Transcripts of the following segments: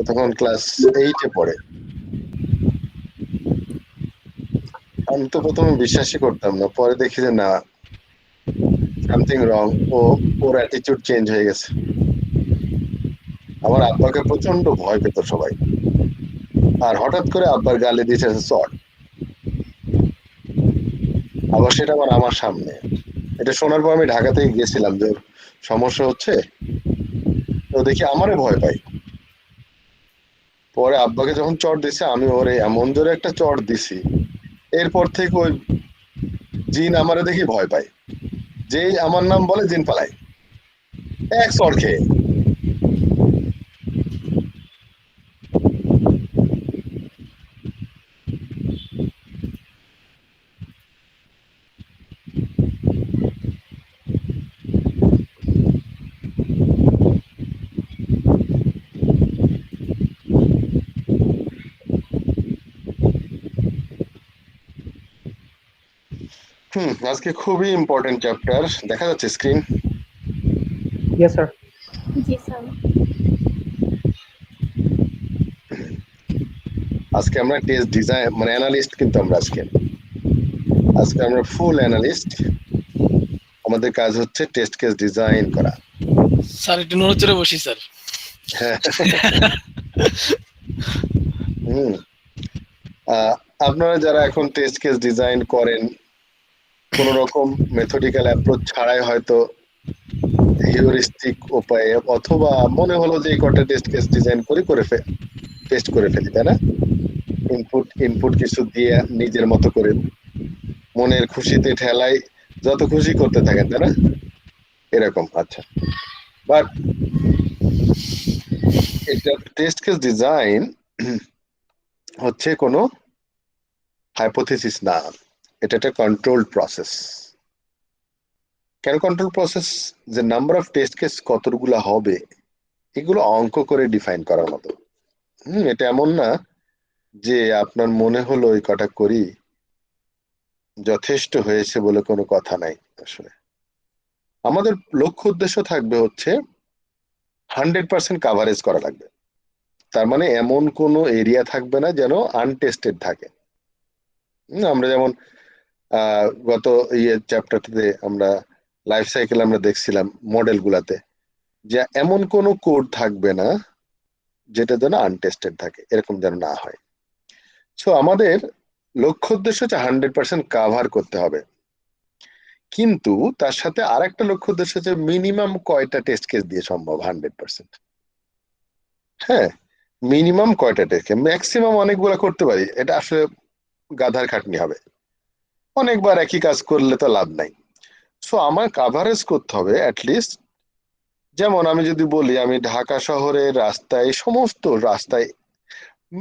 তখন ক্লাস 8-এ পড়ে। আমি তো প্রথমে বিশ্বাসই করতাম না, পরে দেখি যে না, সামথিং রং। ওর অ্যাটিটিউড চেঞ্জ হয়ে গেছে। আমার আব্বাকে প্রচন্ড ভয় পেত সবাই, আর হঠাৎ করে আব্বার গালে দিয়েছে চড়, আবার সেটা আবার আমার সামনে। এটা শোনার পর আমি ঢাকা থেকে গেছিলাম যে ওর সমস্যা হচ্ছে, তো দেখি আমারে ভয় পাই। পরে আব্বাকে যখন চড় দিছে, আমি ওরে এমন জোরে একটা চড় দিছি, এরপর থেকে ওই জিন আমারে দেখি ভয় পায়, যেই আমার নাম বলে জিন পালায় এক চড় খেয়ে। আজকে খুবই ইম্পর্টেন্ট চ্যাপ্টার, দেখা যাচ্ছে স্ক্রিন? Yes, sir. জি স্যার। আজকে আমরা টেস্ট ডিজাইন মানে অ্যানালিস্ট, কিন্তু আমরা আজকে আমরা ফুল অ্যানালিস্ট। আমাদের কাজ হচ্ছে টেস্ট কেস ডিজাইন করা। স্যার একটু নড়চড়ে বসি স্যার। হ্যাঁ। আপনারা যারা এখন টেস্ট কেস ডিজাইন করেন, কোন রকম মেথডিক্যাল অ্যাপ্রোচ ছাড়াই হয়তো হিউরিস্টিক উপায়ে, অথবা মনে হলো যে এই কটা টেস্ট কেস ডিজাইন টেস্ট করে ফেলি, তাই না? ইনপুট কিছু দিয়ে নিজের মতো করে মনের খুশিতে ঠেলাই যত খুশি করতে থাকেন, তাই না? এরকম। আচ্ছা, বাট এটা টেস্ট কেস ডিজাইন হচ্ছে কোনো হাইপোথিসিস না, এটা একটা কন্ট্রোলড প্রসেস। কেন কন্ট্রোল প্রসেস? যে নাম্বার অফ টেস্ট কেস কতগুলো হবে, এগুলো অঙ্ক করে ডিফাইন করার মতো। এটা এমন না যে আপনার মনে হলো এই কটা করি যথেষ্ট হয়েছে বলে কোনো কথা নাই। আসলে আমাদের লক্ষ্য উদ্দেশ্য থাকবে হচ্ছে 100% কাভারেজ করা লাগবে। তার মানে এমন কোনো এরিয়া থাকবে না যেন আনটেস্টেড থাকে। আমরা যেমন গত চ্যাপ্টারটিতে আমরা লাইফ সাইকেল আমরা দেখছিলাম মডেল গুলাতে, যে এমন কোনো কোড থাকবে না যেটা যেন আনটেস্টেড থাকে, এরকম যেন না হয়। সো আমাদের লক্ষ্য উদ্দেশ্য হচ্ছে 100% কাভার করতে হবে, কিন্তু তার সাথে আরেকটা লক্ষ্য উদ্দেশ্য হচ্ছে মিনিমাম কয়টা টেস্ট কেস দিয়ে সম্ভব 100%। হ্যাঁ, মিনিমাম কয়টা টেস্ট কেস, ম্যাক্সিমাম অনেকগুলো করতে পারি, এটা আসলে গাধার খাটনি হবে, অনেকবার একই কাজ করলে তো লাভ নাই। সো আমার কাভারেজ করতে হবে অ্যাটলিস্ট, যেমন আমি যদি বলি আমি ঢাকা শহরের রাস্তায়, সমস্ত রাস্তায়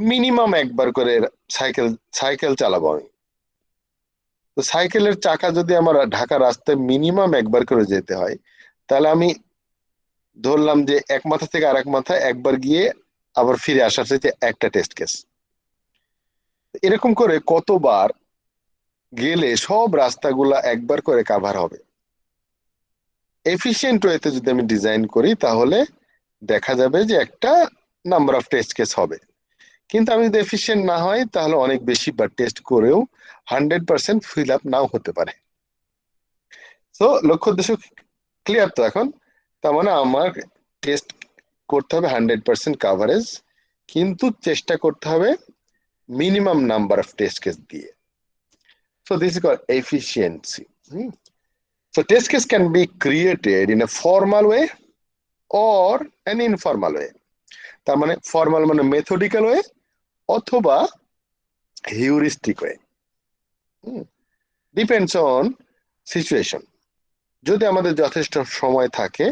মিনিমাম একবার করে সাইকেল সাইকেল চালাবো আমি। তো সাইকেলের চাকা যদি আমার ঢাকা রাস্তায় মিনিমাম একবার করে যেতে হয়, তাহলে আমি ধরলাম যে এক মাথা থেকে আরেক মাথা একবার গিয়ে আবার ফিরে আসার চাইতে একটা টেস্ট কেস। এরকম করে কতবার গেলে সব রাস্তাগুলা একবার করে কাভার হবে। এফিসিয়েন্ট ওয়েতে যদি আমি ডিজাইন করি, তাহলে দেখা যাবে যে একটা নাম্বার অফ টেস্ট কেস হবে। কিন্তু আমি যদি এফিসিয়েন্ট না হয়, তাহলে অনেক বেশি বার টেস্ট করেও 100% ফিল আপ নাও হতে পারে। তো লক্ষ্য উদ্দেশ্য ক্লিয়ার তো এখন? তার মানে আমার টেস্ট করতে হবে 100% কাভারেজ, কিন্তু চেষ্টা করতে হবে minimum number of test case দিয়ে। So this is called efficiency. So test case can be created in a formal way or an informal way. তার মানে ফর্মাল মানে মেথডিক্যাল ওয়ে অথবা heuristic way, depends on situation. যদি আমাদের যথেষ্ট সময় থাকে,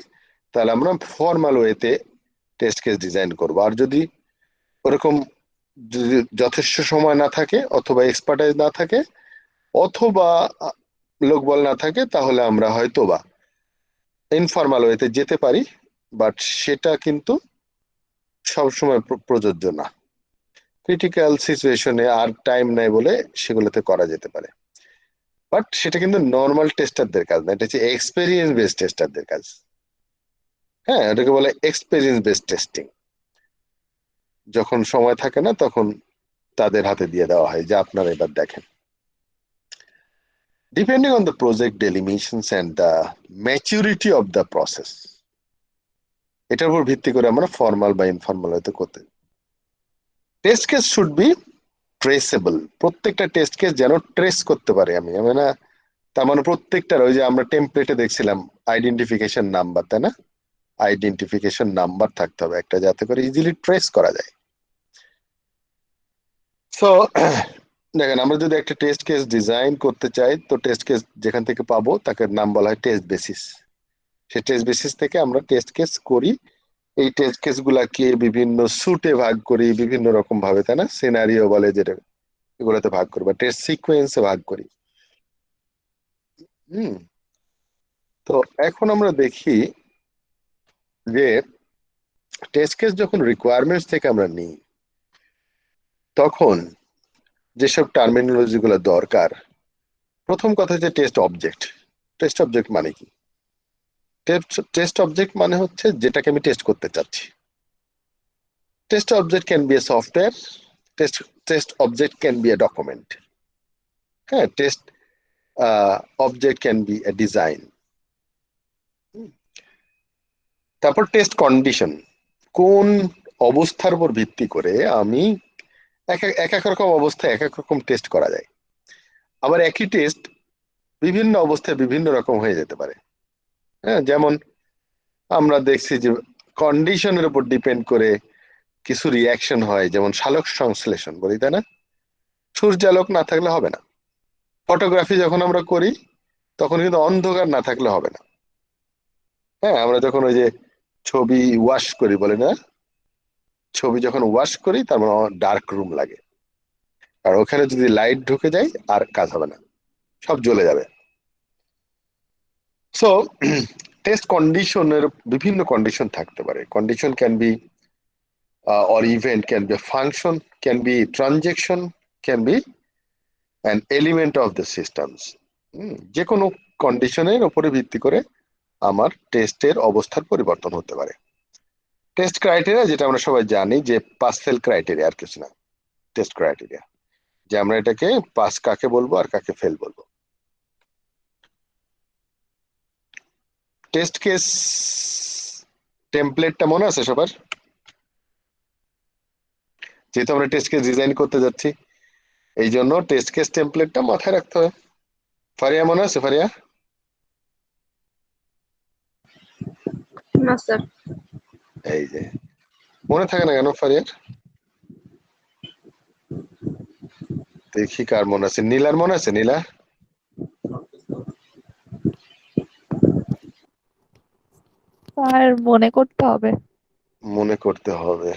তাহলে আমরা ফর্মাল ওয়েতে টেস্ট কেস ডিজাইন করব। আর যদি ওরকম যদি যথেষ্ট সময় না থাকে, অথবা এক্সপার্টাইজ না থাকে, অথবা লোকবল না থাকে, তাহলে আমরা হয়তো বা ইনফর্মাল ওয়েতে যেতে পারি, বাট সেটা কিন্তু সবসময় প্রযোজ্য না। ক্রিটিক্যাল সিচুয়েশনে আর টাইম নাই বলে সেগুলোতে করা যেতে পারে, বাট সেটা কিন্তু নর্মাল টেস্টারদের কাজ না, এটা হচ্ছে এক্সপেরিয়েন্স বেসড টেস্টারদের কাজ। হ্যাঁ, এটাকে বলে এক্সপেরিয়েন্স বেসড টেস্টিং। যখন সময় থাকে না তখন তাদের হাতে দিয়ে দেওয়া হয় যে আপনারা এবার দেখেন। Depending on the project delimitations and the maturity of the process, এটার উপর ভিত্তি করে আমরা ফর্মাল বা ইনফর্মাল হতে করতে। Test case should be traceable, প্রত্যেকটা টেস্ট কেস যেন ট্রেস করতে পারে আমি না, তার মানে প্রত্যেকটার ওই যে আমরা টেমপ্লেটে দেখছিলাম আইডেন্টিফিকেশন নাম্বার, তাই না? আইডেন্টিফিকেশন নাম্বার থাকতে হবে একটা, যাতে করে ইজিলি ট্রেস করা যায়। সো দেখেন, আমরা যদি একটা টেস্ট কেস ডিজাইন করতে চাই, তো টেস্ট কেস যেখান থেকে পাবো তাকে নাম বলা হয় টেস্ট বেসিস। সেই টেস্ট বেসিস থেকে আমরা টেস্ট কেস করি। এই টেস্ট কেস গুলাকে বিভিন্ন সুটে ভাগ করি, বিভিন্ন রকম ভাবে, তাই না? সিনারিও বলে যেটা, এগুলোতে ভাগ করি বা টেস্ট সিকোয়েন্সে ভাগ করি। হুম। তো এখন আমরা দেখি যে টেস্ট কেস যখন রিকোয়ারমেন্টস থেকে আমরা নিই, তখন যেসব টার্মিনোলজি গুলো দরকার, প্রথম কথা হচ্ছে টেস্ট অবজেক্ট। টেস্ট অবজেক্ট মানে কি? টেস্ট অবজেক্ট মানে হচ্ছে যেটাকে আমি টেস্ট করতে চাচ্ছি। Test object can be a software, test object can be a document. হ্যাঁ, test object can be a design. তারপর টেস্ট কন্ডিশন, কোন অবস্থার উপর ভিত্তি করে আমি এক এক রকম অবস্থায় এক এক রকম টেস্ট করা যায়। আবার একই টেস্ট বিভিন্ন অবস্থায় বিভিন্ন রকম হয়ে যেতে পারে। হ্যাঁ, যেমন আমরা দেখছি যে কন্ডিশনের উপর ডিপেন্ড করে কিছু রিয়াকশন হয়, যেমন সালোক সংশ্লেষণ বলি, তাই না? সূর্যালোক না থাকলে হবে না। ফটোগ্রাফি যখন আমরা করি তখন কিন্তু অন্ধকার না থাকলে হবে না। হ্যাঁ, আমরা যখন ওই যে ছবি ওয়াশ করি বলে না, ছবি যখন ওয়াশ করি তার মানে ডার্ক রুম লাগে, আর ওখানে যদি লাইট ঢুকে যায় আর কাজ হবে না, সব জ্বলে যাবে। সো টেস্ট কন্ডিশনের বিভিন্ন কন্ডিশন থাকতে পারে। Condition can be or event, can be a function, can be transaction, can be an element of the systems. যে কোনো কন্ডিশনের উপরে ভিত্তি করে আমার টেস্টের অবস্থার পরিবর্তন হতে পারে। টেস্ট ক্রাইটেরিয়া যেটা আমরা সবাই জানি যে পাস ফেল ক্রাইটেরিয়া, আর কিছু না। টেস্ট ক্রাইটেরিয়া যে আমরা এটাকে পাস কাকে বলবো আর কাকে ফেল বলবো। টেস্ট কেস টেমপ্লেটটা মনে আছে সবার? যেহেতু আমরা টেস্ট কেস ডিজাইন করতে যাচ্ছি, এই জন্য টেস্ট কেস টেমপ্লেটটা মাথায় রাখতে হবে। ফারিয়া মনে আছে? ফারিয়া, না স্যার। এই যে মনে থাকে না কেন ফারিয়ার? দেখি কার মনে আছে। নীলার মনে আছে? নীলা, স্যার মনে করতে হবে। মনে করতে হবে।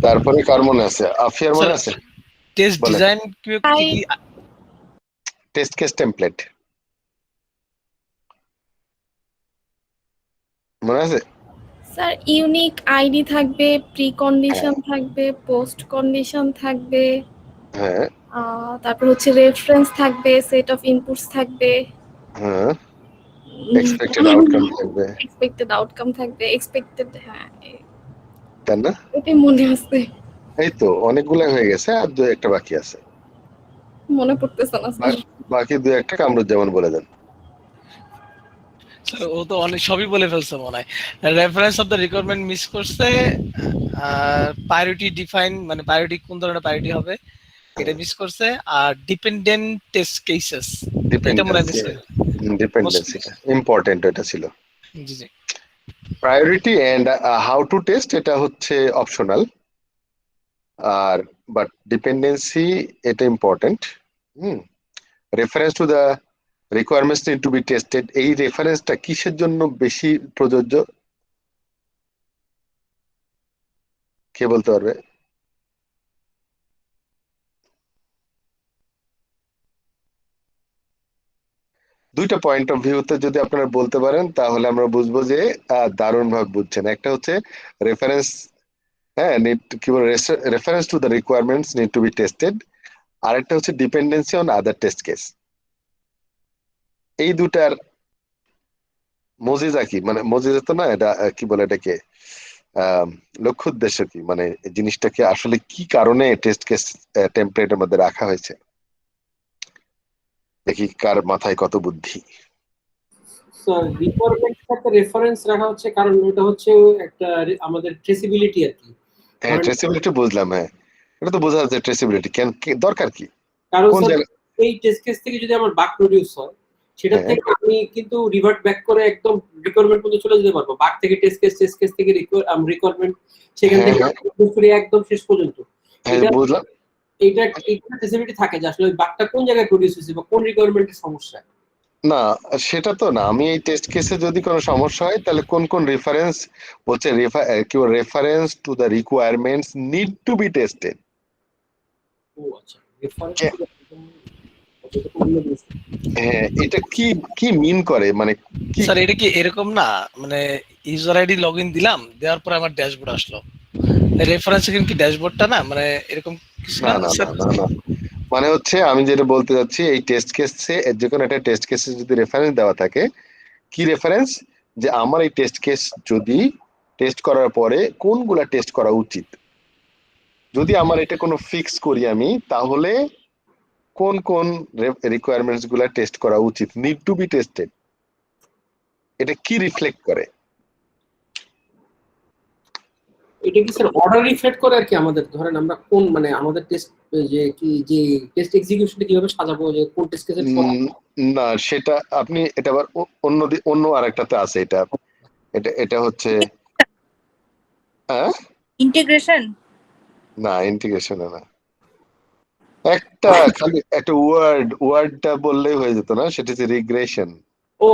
তারপরে কার মনে আছে? আফিয়ার মনে আছে? টেস্ট বলেন। ডিজাইন কি কি টেস্ট কেস টেমপ্লেট মনে আছে? স্যার ইউনিক আইডি থাকবে, প্রি কন্ডিশন থাকবে, পোস্ট কন্ডিশন থাকবে, হ্যাঁ তারপর হচ্ছে রেফারেন্স থাকবে, সেট অফ ইনপুটস থাকবে, হ্যাঁ, এক্সপেক্টেড আউটকাম থাকবে, এক্সপেক্টেড আউটকাম থাকবে, এক্সপেক্টেড, হ্যাঁ তাই না? এটাই মনে আছে। এই তো অনেকগুলো হয়ে গেছে, আর দু একটা বাকি আছে। মনে পড়তেছে না স্যার। বাকি দু একটা কামরুজ্জামান বলে দেন। ও তো অনেক সবই বলে ফেলছে মনে হয়। Reference of the requirement miss করছে, আর প্রায়োরিটি ডিফাইন মানে প্রায়োরিটি কোন ধরনের প্রায়োরিটি হবে এটা মিস করছে, আর ডিপেন্ডেন্ট টেস্ট কেসেস এটা মনে হয় মিস ডিপেন্ডেন্সি, করছে। ডিপেন্ডেন্সিটা ইম্পর্টেন্ট, এটা ছিল। জি জি। Priority and how to test এটা হচ্ছে অপশনাল, আর বাট ডিপেন্ডেন্সি এটা important. Reference to the requirements need to be tested, এই রেফারেন্সটা কিসের জন্য বেশি প্রযোজ্য কে বলতে পারবে? দুইটা পয়েন্ট অফ ভিউতে যদি আপনারা বলতে পারেন তাহলে আমরা বুঝবো যে দারুণ ভাবে বুঝছেন। একটা হচ্ছে রেফারেন্স, হ্যাঁ, নিড কি বলে, reference to the requirements need to be tested, আর একটা হচ্ছে dependency on other test case. এই দুটার মজিজা কি, মানে মজিজা তো না, এটা কি বলে এটাকে, লক্ষ্য উদ্দেশ্য কি, মানে এই জিনিসটাকে আসলে কি কারণে টেস্ট কেস টেমপ্লেটের মধ্যে রাখা হয়েছে, দেখি কার মাথায় কত বুদ্ধি। স্যার রিকোয়ারমেন্ট সাথে রেফারেন্স রাখা হচ্ছে কারণ এটা হচ্ছে একটা আমাদের ট্রেসিবিলিটি আর কি। হ্যাঁ ট্রেসিবিলিটি বুঝলাম, হ্যাঁ এটা তো বোঝা যাচ্ছে ট্রেসিবিলিটি কেন দরকার কি, কারণ কোন স্যার জায়গায়। এই টেস্ট কেস থেকে যদি আমার বাগ প্রডিউস হয় সেটা হ্যাঁ। থেকে আমি কিন্তু রিভার্ট ব্যাক করে একদম রিকোয়ারমেন্ট পর্যন্ত চলে যেতে পারবো, বাগ থেকে টেস্ট কেস থেকে রিকোয়ারমেন্ট, সেখান হ্যাঁ, থেকে একদম শেষ পর্যন্ত হ্যাঁ এটা বুঝলাম। এইটা ট্রেসিবিলিটি থাকে যে আসলে ওই বাগটা কোন জায়গায় প্রডিউস হয়েছে বা কোন রিকোয়ারমেন্টের সমস্যা। না সেটা তো না, আমি এই টেস্ট কেসে যদি কোনো সমস্যা হয় তাহলে কোন কোন রেফারেন্স বলছে, কি reference to the requirements need to be tested. ও আচ্ছা, রেফারেন্স হ্যাঁ এটা কি কি মিন করে, মানে কি। স্যার এটা কি এরকম না, মানে ইউজার আইডি লগইন দিলাম, দেওয়ার পরে আমার ড্যাশবোর্ড আসলো, রেফারেন্স কি ড্যাশবোর্ডটা না, মানে এরকম কিছু না না না স্যার? না না না, মানে হচ্ছে আমি যেটা বলতে যাচ্ছি এই টেস্ট কেসে, যে কোনো একটা টেস্ট কেসে যদি রেফারেন্স দেওয়া থাকে, কি রেফারেন্স, যে আমার এই টেস্ট কেস যদি টেস্ট করার পরে কোনগুলা টেস্ট করা উচিত, যদি আমার এটা কোনো ফিক্স করি আমি, তাহলে কোন কোন রিকোয়ারমেন্টস গুলা টেস্ট করা উচিত, নিড টু বি টেস্টেড, এটা কি রিফ্লেক্ট করে। এটা কি স্যার অর্ডার রিফ্লেক্ট করে আর কি, আমাদের ধরেন আমরা কোন মানে আমাদের টেস্ট যে টেস্ট এক্সিকিউশনটা কিভাবে সাজাবো, যে কোন টেস্ট কেসের না সেটা আপনি এটা আবার অন্য আরেকটাতে আছে, এটা এটা এটা হচ্ছে হ্যাঁ ইন্টিগ্রেশন। না ইন্টিগ্রেশন না, একটা খালি একটা ওয়ার্ডটা বললেই হয়ে যেত না, সেটা হচ্ছে রিগ্রেশন। ও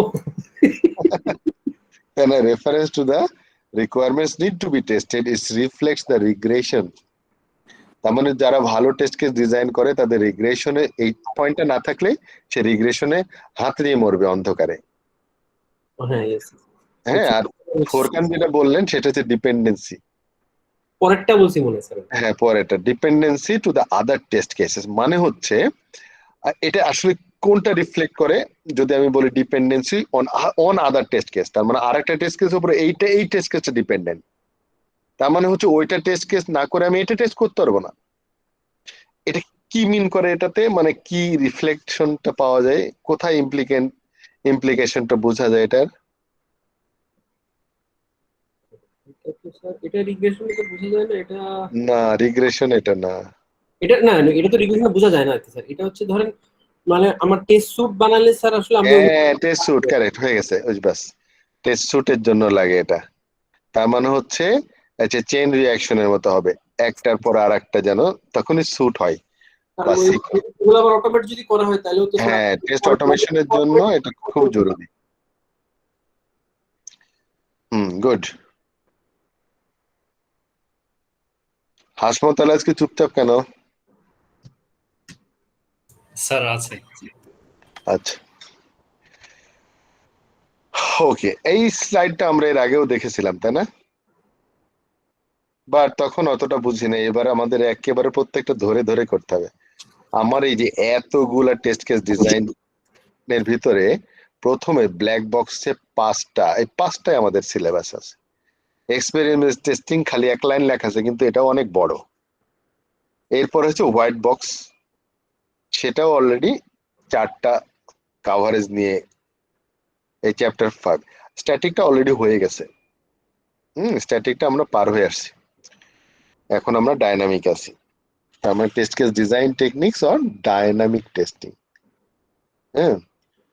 When a reference to the requirements need to be tested, it reflects the regression. তার মানে যারা ভালো টেস্ট কেস ডিজাইন করে তাদের রিগ্রেশনে এই পয়েন্টটা না থাকলে সে রিগ্রেশনে হাত নিয়ে মরবে অন্ধকারে। হ্যাঁ yes. হ্যাঁ আর ফোরকান যেটা বললেন সেটা হচ্ছে ডিপেন্ডেন্সি। পরেরটা বলছি মনে হয় স্যার। হ্যাঁ পরেরটা dependency to the other test cases, মানে হচ্ছে এটা আসলে কোনটা রিফ্লেক্ট করে, যদি আমি বলি dependency on other test case, তার মানে আরেকটা টেস্ট কেসের উপরে এই টেস্ট কেসটা ডিপেন্ডেন্ট, তার মানে হচ্ছে ওইটা টেস্ট কেস না করে আমি এটা টেস্ট করতে পারবো না। এটা কি মিন করে এটাতে, মানে কি রিফ্লেকশনটা পাওয়া যায়, কোথায় ইমপ্লিকেশনটা বোঝা যায় এটার। এটা রিগ্রেশন তো বোঝা যায় না, এটা না রিগ্রেশন এটা না, এটা না এটা তো রিগ্রেশন বোঝা যায় না আর কি স্যার। এটা হচ্ছে ধরেন মানে আমার টেস্ট স্যুট বানালে স্যার আসলে আমি হ্যাঁ টেস্ট স্যুট কারেক্ট হয়ে গেছে, বাস টেস্ট স্যুটের জন্য লাগে এটা, তার মানে হচ্ছে আচ্ছা চেইন রিঅ্যাকশনের মতো হবে, একটার পর আর একটা যেন তখনই স্যুট হয়। ওগুলো আবার অটোমেট যদি করা হয় তাহলেও তো হ্যাঁ টেস্ট অটোমেশনের জন্য এটা খুব জরুরি। গুড। হাসমত আলী আজকে চুপচাপ কেন? স্যার আছে। আচ্ছা ওকে, এই স্লাইডটা আমরা এর আগেও দেখেছিলাম তাই না, বাট তখন অতটা বুঝি না, এবার আমাদের একেবারে প্রত্যেকটা ধরে ধরে করতে হবে। আমার এই যে এতগুলা টেস্ট কেস ডিজাইনের ভিতরে প্রথমে ব্ল্যাক বক্সে 5টা, এই 5টাই আমাদের সিলেবাস আছে। এক্সপেরিমেন্ট টেস্টিং খালি এক লাইন লেখা আছে কিন্তু এটাও অনেক বড়। এরপর হচ্ছে হোয়াইট বক্স, সেটাও অলরেডি 4টা কাভারেজ নিয়ে এই চ্যাপ্টার 5। স্ট্যাটিকটা অলরেডি হয়ে গেছে, স্ট্যাটিকটা আমরা পার হয়ে আসছি, এখন আমরা ডাইনামিক আছি। আমরা test case design techniques or dynamic testing. হ্যাঁ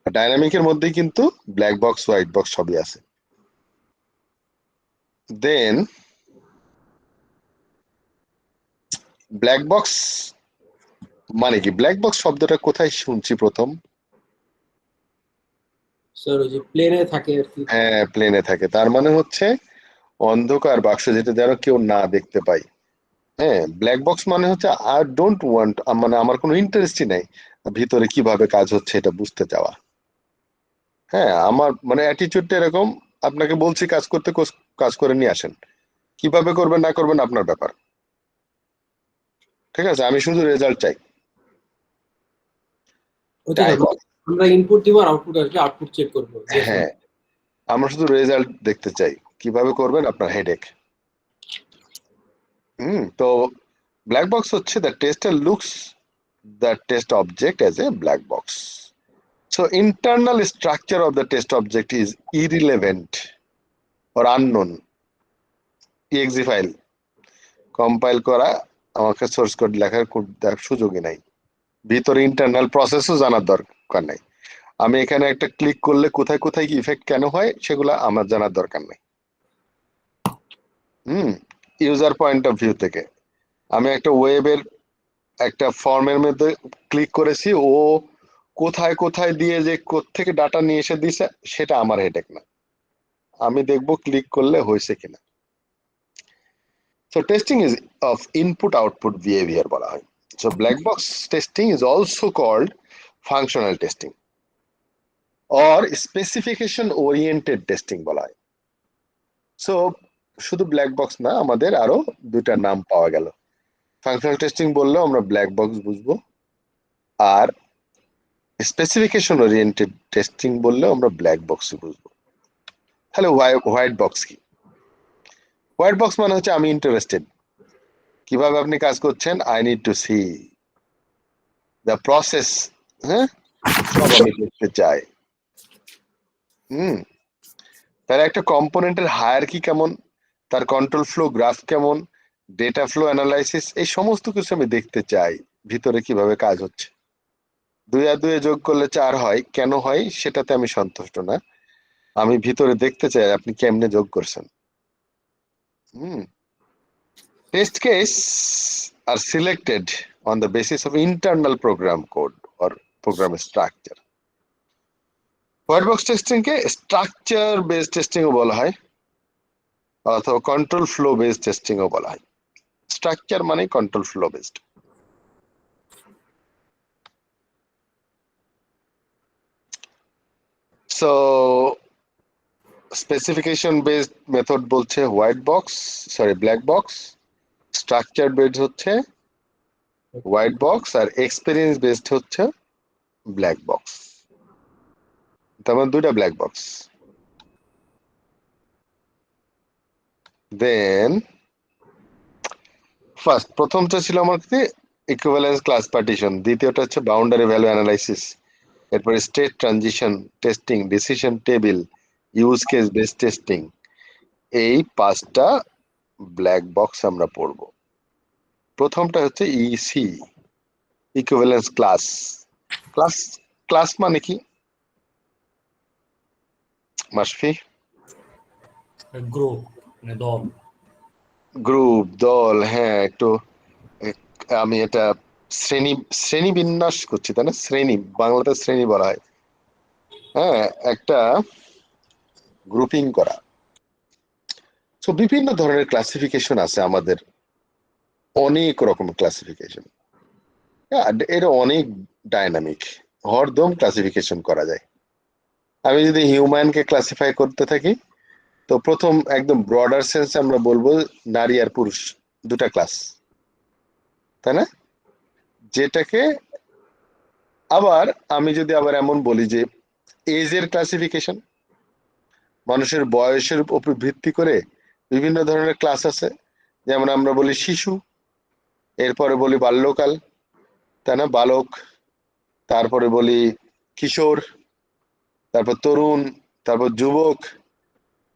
ডাইনামিকের মধ্যেই কিন্তু ব্ল্যাক বক্স হোয়াইট বক্স সবই আছে। দেন ব্ল্যাক বক্স মানে কি, ব্ল্যাক বক্স শব্দটা কোথায় শুনছি প্রথম? স্যার ওই যে প্লেনে থাকে আর কি। হ্যাঁ প্লেনে থাকে, তার মানে হচ্ছে অন্ধকার বাক্স যেটা যেন কেউ না দেখতে পায়। হ্যাঁ ব্ল্যাক বক্স মানে হচ্ছে আই ডোন্ট ওয়ান্ট, মানে আমার কোনো ইন্টারেস্টই নাই ভিতরে কিভাবে কাজ হচ্ছে এটা বুঝতে চাওয়া। হ্যাঁ আমার মানে অ্যাটিটিউডটা এরকম, আপনাকে বলছি কাজ করতে, কাজ করে নিয়ে আসেন, কিভাবে করবেন না করবেন আপনার ব্যাপার, ঠিক আছে, আমি শুধু রেজাল্ট চাই। আমরা ইনপুট দিব আর আউটপুট আসবে, আউটপুট চেক করব। হ্যাঁ আমরা শুধু রেজাল্ট দেখতে চাই, কিভাবে করবেন আপনার হেডেক। তো ব্ল্যাক বক্স হচ্ছে the tester looks the test object as a black box. So internal structure of the test object is irrelevant or unknown. exe file compile করা আমাকে সোর্স কোড লেখার সুযোগই নাই, ভিতরে ইন্টারনাল প্রসেসও জানার দরকার নাই। আমি এখানে একটা ক্লিক করলে কোথায় কোথায় কি ইফেক্ট কেন হয় সেগুলো আমার জানার দরকার নেই। ইউজার পয়েন্ট অফ ভিউ থেকে আমি একটা ওয়েবের একটা ফর্মের মধ্যে ক্লিক করেছি, ও কোথায় কোথায় দিয়ে যে কোত্থেকে ডাটা নিয়ে এসে দিছে সেটা আমার হেডেক না, আমি দেখবো ক্লিক করলে হয়েছে কিনা। So testing is of input output behavior বলা হয়। So black box testing is also called functional testing or specification oriented testing বলা হয়। So শুধু ব্ল্যাক বক্স না, আমাদের আরো দুটা নাম পাওয়া গেল। ফাংশনাল টেস্টিং বললেও আমরা ব্ল্যাক বক্স বুঝবো, আর স্পেসিফিকেশন ওরিয়েন্টেড টেস্টিং বললেও আমরা ব্ল্যাক বক্স বুঝবো। তাহলে হোয়াইট বক্স কি? হোয়াইট বক্স মানে হচ্ছে আমি ইন্টারেস্টেড, কিভাবে আপনি কাজ করছেন, I need to C the process, হ্যাঁ সব আমি দেখতে চাই। তার একটা কম্পোনেন্টের হায়ারার্কি কেমন, তার কন্ট্রোল ফ্লো গ্রাফ কেমন, ডেটা ফ্লো অ্যানালাইসিস, এই সমস্ত কিছু আমি দেখতে চাই ভিতরে কিভাবে কাজ হচ্ছে। 2 আর 2 যোগ করলে 4 হয়, কেন হয় সেটাতে আমি সন্তুষ্ট না, আমি ভিতরে দেখতে চাই আপনি কেমনে যোগ করছেন। Test case are selected on the basis of internal program code or program structure. White box testing কে স্ট্রাকচার বেসড টেস্টিং ও বলা হয় অথবা কন্ট্রোল ফ্লো বেসড টেস্টিং ও বলা হয়। স্ট্রাকচার মানে control flow based. So specification based method বলছে white box, sorry black box, structure based হচ্ছে হোয়াইট বক্স, আর এক্সপেরিয়েন্স বেসড হচ্ছে ব্ল্যাক বক্স। তেমন দুইটা ব্ল্যাক বক্স। দেন ফার্স্ট প্রথমটা ছিল আমার কাছে ইকুইভ্যালেন্স ক্লাস পার্টিশন, দ্বিতীয়টা হচ্ছে বাউন্ডারি ভ্যালু অ্যানালাইসিস, এরপরে state transition testing, decision table, use case based testing. এই 5টা ব্ল্যাক বক্স আমরা পড়ব। প্রথমটা হচ্ছে EC, equivalence class. Class class মানে কি মাসফি? গ্রুপ মানে দল। গ্রুপ, দল, হ্যাঁ একটু আমি এটা শ্রেণী বিন্যাস করছি, তাই না? শ্রেণী, বাংলাতে শ্রেণী বলা হয়। হ্যাঁ, একটা গ্রুপিং করা। তো বিভিন্ন ধরনের ক্লাসিফিকেশন আছে আমাদের, অনেক রকম ক্লাসিফিকেশন, এটা অনেক ডাইনামিক, হরদম ক্লাসিফিকেশন করা যায়। আমি যদি হিউম্যানকে ক্লাসিফাই করতে থাকি, তো প্রথম একদম ব্রডার সেন্স আমরা বলবো নারী আর পুরুষ দুটা ক্লাস, তাই না? যেটাকে আবার আমি যদি আবার এমন বলি যে এজের ক্লাসিফিকেশন, মানুষের বয়সের উপর ভিত্তি করে বিভিন্ন ধরনের ক্লাস আছে। যেমন আমরা বলি শিশু, এরপরে বলি বাল্যকাল, তাই না, বালক, তারপরে বলি কিশোর, তারপর তরুণ, তারপর যুবক,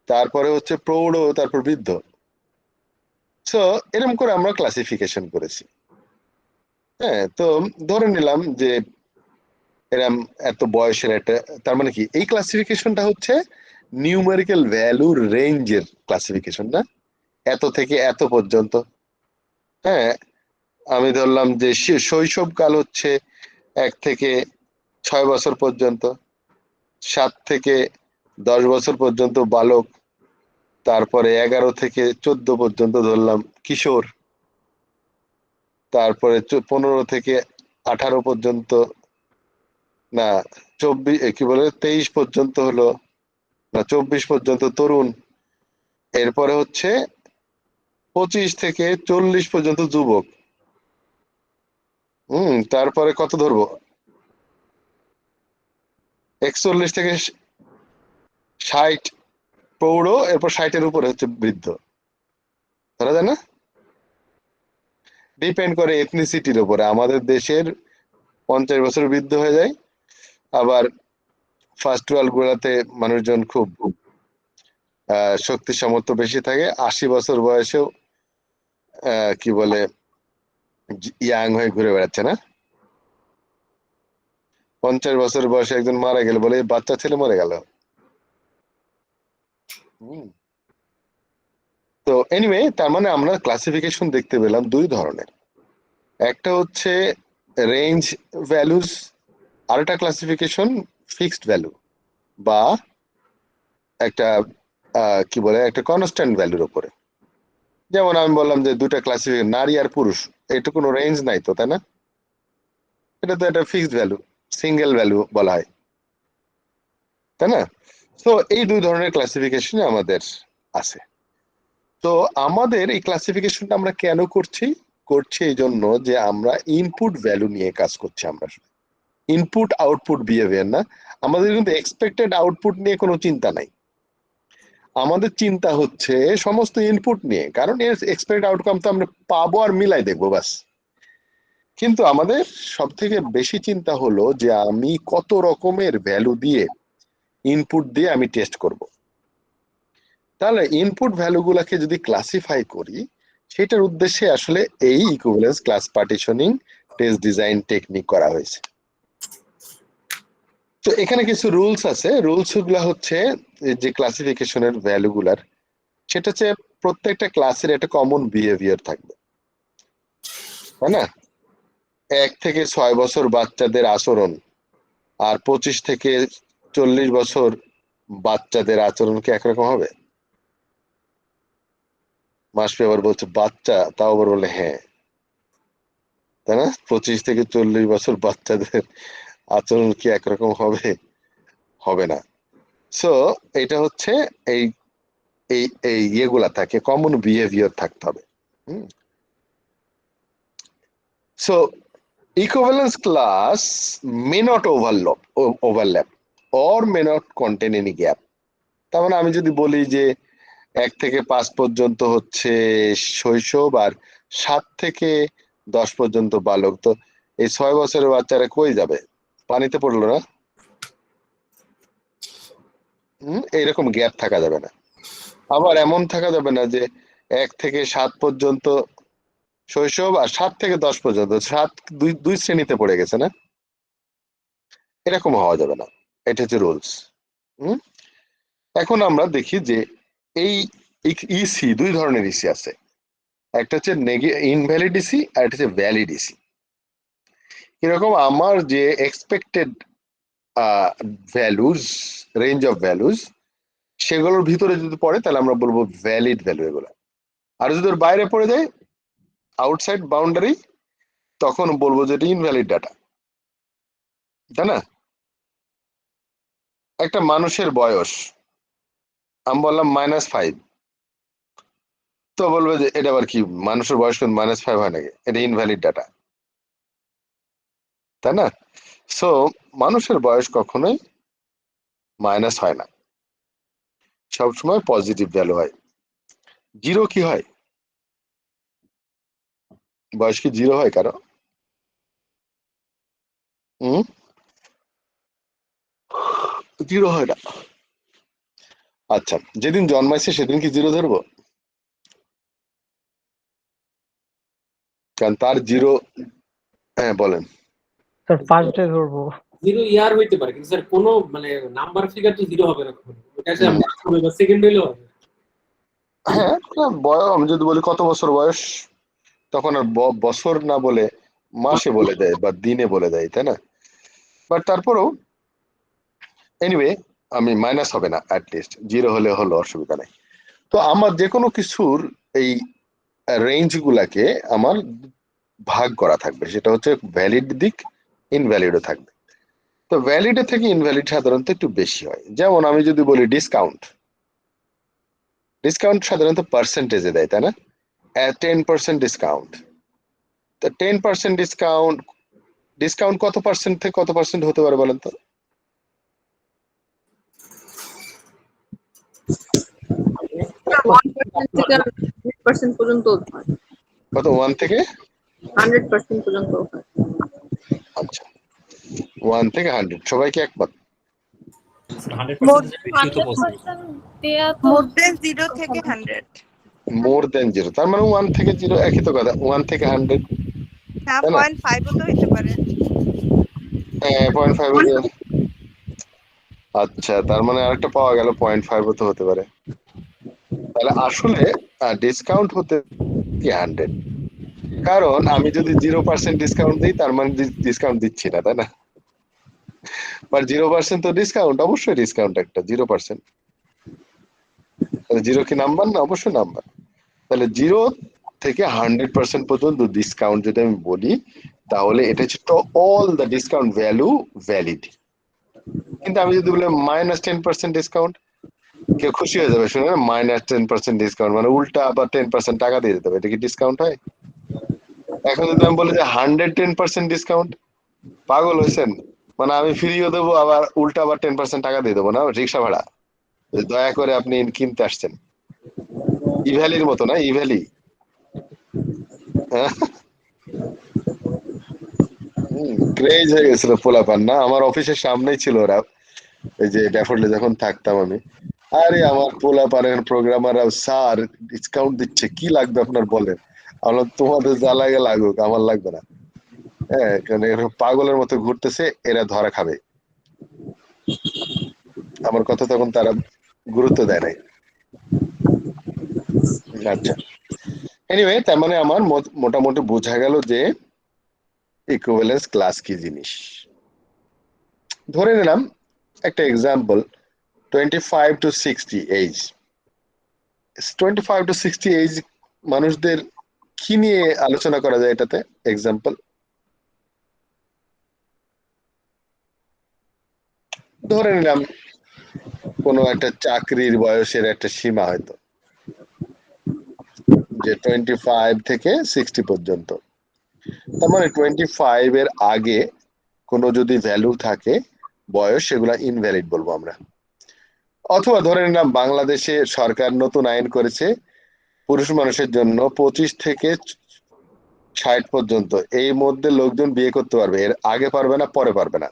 তারপরে হচ্ছে প্রৌঢ়, তারপর বৃদ্ধ। সো এরকম করে আমরা ক্লাসিফিকেশন করেছি। হ্যাঁ, তো ধরে নিলাম যে এরম এত বয়সের একটা, তার মানে কি এই ক্লাসিফিকেশনটা হচ্ছে নিউমেরিক্যাল ভ্যালুর রেঞ্জের ক্লাসিফিকেশন, না এত থেকে এত পর্যন্ত। হ্যাঁ, আমি ধরলাম যে শৈশবকাল হচ্ছে 1 থেকে 6 বছর পর্যন্ত, 7 থেকে 10 বছর পর্যন্ত বালক, তারপরে 11 থেকে 14 পর্যন্ত ধরলাম কিশোর, তারপরে 15 থেকে 18 পর্যন্ত, না 24 কি বলে 23 পর্যন্ত হলো, না 24 পর্যন্ত তরুণ, এরপরে হচ্ছে 25 থেকে 40 পর্যন্ত যুবক। তারপরে কত ধরবো, 41 থেকে 60 প্রৌঢ়, এরপর 60-এর উপরে হচ্ছে বৃদ্ধ, ধরা যায় না? ডিপেন্ড করে এথনিসিটির উপরে। আমাদের দেশের 50 বছর বৃদ্ধ হয়ে যায়, আবার ফার্স্ট ওয়ার্ল্ড গুলাতে মানুষজন খুব শক্তি সামর্থ্য বেশি থাকে, 80 বছর বয়সেও কি বলে ইয়াং হয়ে ঘুরে বেড়াচ্ছে না। 50 বছর বয়সে একজন মারা গেল বলে বাচ্চা ছেলে মরে গেল। তো এনিওয়ে, তার মানে আমরা ক্লাসিফিকেশন দেখতে পেলাম দুই ধরনের, একটা হচ্ছে রেঞ্জ ভ্যালুস, আরেকটা ক্লাসিফিকেশন ফিক্সড ভ্যালু বা একটা কি বলে একটা কনস্ট্যান্ট ভ্যালুর উপরে। যেমন আমি বললাম যে দুইটা ক্লাসিফিকেশন, নারী আর পুরুষ, এটা কোনো রেঞ্জ নাই তো, তাই না? এটা তো একটা ফিক্সড ভ্যালু, সিঙ্গেল ভ্যালু বলা হয়, তাই না? তো এই দুই ধরনের ক্লাসিফিকেশন আমাদের আছে। তো আমাদের এই ক্লাসিফিকেশনটা আমরা কেন করছি এই জন্য যে আমরা ইনপুট ভ্যালু নিয়ে কাজ করছি। আমরা ইনপুট আউটপুট বিহেভিয়ার না, আমাদের কিন্তু এক্সপেক্টেড আউটপুট নিয়ে কোনো চিন্তা নাই। আমাদের চিন্তা হচ্ছে সমস্ত ইনপুট নিয়ে, কারণ এর এক্সপেক্টেড আউটকাম তো আমরা পাবো আর মিলাই দেখবো বাস। কিন্তু আমাদের সব থেকে বেশি চিন্তা হলো যে আমি কত রকমের ভ্যালু দিয়ে, ইনপুট দিয়ে আমি টেস্ট করব। তাহলে ইনপুট ভ্যালুগুলোকে যদি ক্লাসিফাই করি, সেটার উদ্দেশ্যে আসলে এই equivalence class partitioning test design technique করা হয়েছে। তো এখানে কিছু রুলস আছে, রুলস গুলা হচ্ছে যে ক্লাসিফিকেশনের ভ্যালুগুলার, সেটা হচ্ছে প্রত্যেকটা ক্লাসের একটা কমন বিহেভিয়ার থাকবে, তাই না? 1 থেকে 6 বছর বাচ্চাদের আচরণ আর 25 থেকে 40 বছর বাচ্চাদের আচরণ কি একরকম হবে? মাসপি আবার বলছে বাচ্চা, তাও আবার বলে হ্যাঁ, তাই না? 25 থেকে 40 বছর বাচ্চাদের আচরণ কি একরকম হবে? হবে না। সো এটা হচ্ছে এই এই এই ইয়েগুলা থাকে, কমন বিহেভিয়ার থাকতে হবে। So equivalence class may not overlap or may not contain any gap. তার মানে আমি যদি বলি যে 1 থেকে 5 পর্যন্ত হচ্ছে শৈশব আর 7 থেকে 10 পর্যন্ত বালক, তো এই 6 বছরের বাচ্চারা কই যাবে? পানিতে পড়লো না? এইরকম গ্যাপ থাকা যাবে না। আবার এমন থাকা যাবে না যে 1 থেকে 7 পর্যন্ত শৈশব আর 7 থেকে 10 পর্যন্ত 7 দুই শ্রেণীতে পড়ে গেছে না, এরকম হওয়া যাবে না। এটা হচ্ছে রুলস। এখন আমরা দেখি যে এই ইসি, দুই ধরনের ইসি আছে, একটা হচ্ছে ইনভ্যালিড ইসি আর একটা হচ্ছে ভ্যালিড ইসি। এরকম আমার যে expected values, range of values, সেগুলোর ভিতরে যদি পড়ে তাহলে আমরা বলবো ভ্যালিড ভ্যালু এগুলো। আর যদি ওর বাইরে পড়ে যায়, আউটসাইড বাউন্ডারি, তখন বলবো যে এটা ইনভ্যালিড ডাটা, তাই না? একটা মানুষের বয়স আমি বললাম -5, তো বলবে যে এটা আবার কি, মানুষের বয়স কিন্তু -5 হয় নাকি? এটা ইনভ্যালিড ডাটা, তাই না? সো মানুষের বয়স কখনোই মাইনাস হয় না, সবসময় পজিটিভ ভ্যালু হয়। 0 কি হয়? বয়স কি 0 হয় কারো? 0 হয় না। আচ্ছা, যেদিন জন্মাইছে সেদিন কি 0 ধরবো? কারণ তার 0, হ্যাঁ বলেন। স্যার ফার্স্ট ডে ধরবো। 0 ইয়ার হইতে পারে, কিন্তু স্যার কোনো মানে নাম্বার ফিগার তো 0 হবে না কখনো। ওটা স্যার সেকেন্ড হইলেও হবে। হ্যাঁ, আমি যদি বলি কত বছর বয়স, তখন আর বছর না বলে মাসে বলে দেয় বা দিনে বলে দেয়, তাই না? বাট তারপরেও এনিওয়ে আমি মাইনাস হবে না, অ্যাটলিস্ট 0 হলে হলো, অসুবিধা নেই। তো আমার যে কোনো কিছুর এই রেঞ্জ গুলাকে আমার ভাগ করা থাকবে, সেটা হচ্ছে ভ্যালিড দিক, ইনভ্যালিডও থাকবে। তো ভ্যালিডের থেকে ইনভ্যালিড সাধারণত একটু বেশি হয়। যেমন আমি যদি বলি ডিসকাউন্ট, ডিসকাউন্ট সাধারণত পার্সেন্টেজে দেয়, তাই না? 10% ডিসকাউন্ট, তো 10% ডিসকাউন্ট, ডিসকাউন্ট কত পার্সেন্ট থেকে কত পার্সেন্ট হতে পারে বলেন তো? কত 1 থেকে 100% পর্যন্ত offer। আচ্ছা, 1 থেকে 100 সবাই কি একমত? 100% এর বেশিও তো পসিবল। 100% দেয়া তো মোর দেন 0 থেকে 100। মোর দেন 0, তার মানে 1 থেকে 0 একই তো কথা, 1 থেকে 100, না, তাই না? 0.5 ও তো হইতে পারে। হ্যাঁ 0.5। আচ্ছা, তার মানে আরেকটা পাওয়া গেল 0.5 তো হতে পারে। তাহলে আসলে ডিসকাউন্ট হতে কি 100, কারণ আমি যদি 0% ডিসকাউন্ট দিই তার মানে ডিসকাউন্ট দিচ্ছি না, তাই না? বাট 0% তো ডিসকাউন্ট, অবশ্যই ডিসকাউন্ট একটা 0%। তাহলে 0 কি নাম্বার না? অবশ্যই নাম্বার। তাহলে 0 থেকে 100% পর্যন্ত ডিসকাউন্ট যদি আমি বলি, তাহলে এটা হচ্ছে all the discount value valid. কিন্তু আমি যদি বলি -10% ডিসকাউন্ট, কেউ খুশি হয়ে যাবে শুনে, -10% ডিসকাউন্ট মানে উল্টা আবার 10% টাকা দিয়ে দিতে হবে, এটা কি ডিসকাউন্ট হয়? এখন যদি আমি বলি যে 110% ডিসকাউন্ট, পাগল হয়েছেন? মানে আমি ফ্রিও দেবো আবার উল্টা আবার 10% টাকা দিয়ে দেবো না, রিক্সা ভাড়া, দয়া করে আপনি কিনতে আসছেন। ইভ্যালির মতো না, ইভ্যালি। ক্রেজ হয়ে গেছিল পোলাপান না, আমার অফিসের সামনেই ছিল ওরা, এই যে ড্যাফোডিলে যখন থাকতাম আমি। আরে আমার পোলাপানের প্রোগ্রামাররা, স্যার ডিসকাউন্ট দিচ্ছে, কি লাগবে আপনার বলেন। আমরা তোমাদের যা লাগে লাগুক, আমার লাগবে না। হ্যাঁ, কারণ এরা পাগলের মতো ঘুরতেছে, এরা ধরা খাবে। আমার কথা তখন তারা গুরুত্ব দেয় নাই। আচ্ছা, এনিওয়ে, তার মানে আমার মোটামুটি বোঝা গেল যে ইকুইভ্যালেন্স ক্লাস কি জিনিস। ধরে নিলাম একটা example, 25 to 60 age. 25 to 60 age মানুষদের কি নিয়ে আলোচনা করা যায় এটাতে? এক্সাম্পল ধরে নিলাম কোনো একটা চাকরির বয়সের একটা সীমা, হয়তো যে 25 থেকে 60 পর্যন্ত। তার মানে 25 এর আগে কোনো যদি ভ্যালু থাকে বয়স, সেগুলা ইনভ্যালিড বলবো আমরা। অথবা ধরে নিলাম বাংলাদেশে সরকার নতুন আইন করেছে পুরুষ মানুষের জন্য 25 থেকে 60 পর্যন্ত এই মধ্যে লোকজন বিয়ে করতে পারবে, এর আগে পারবে না, পরে পারবে না।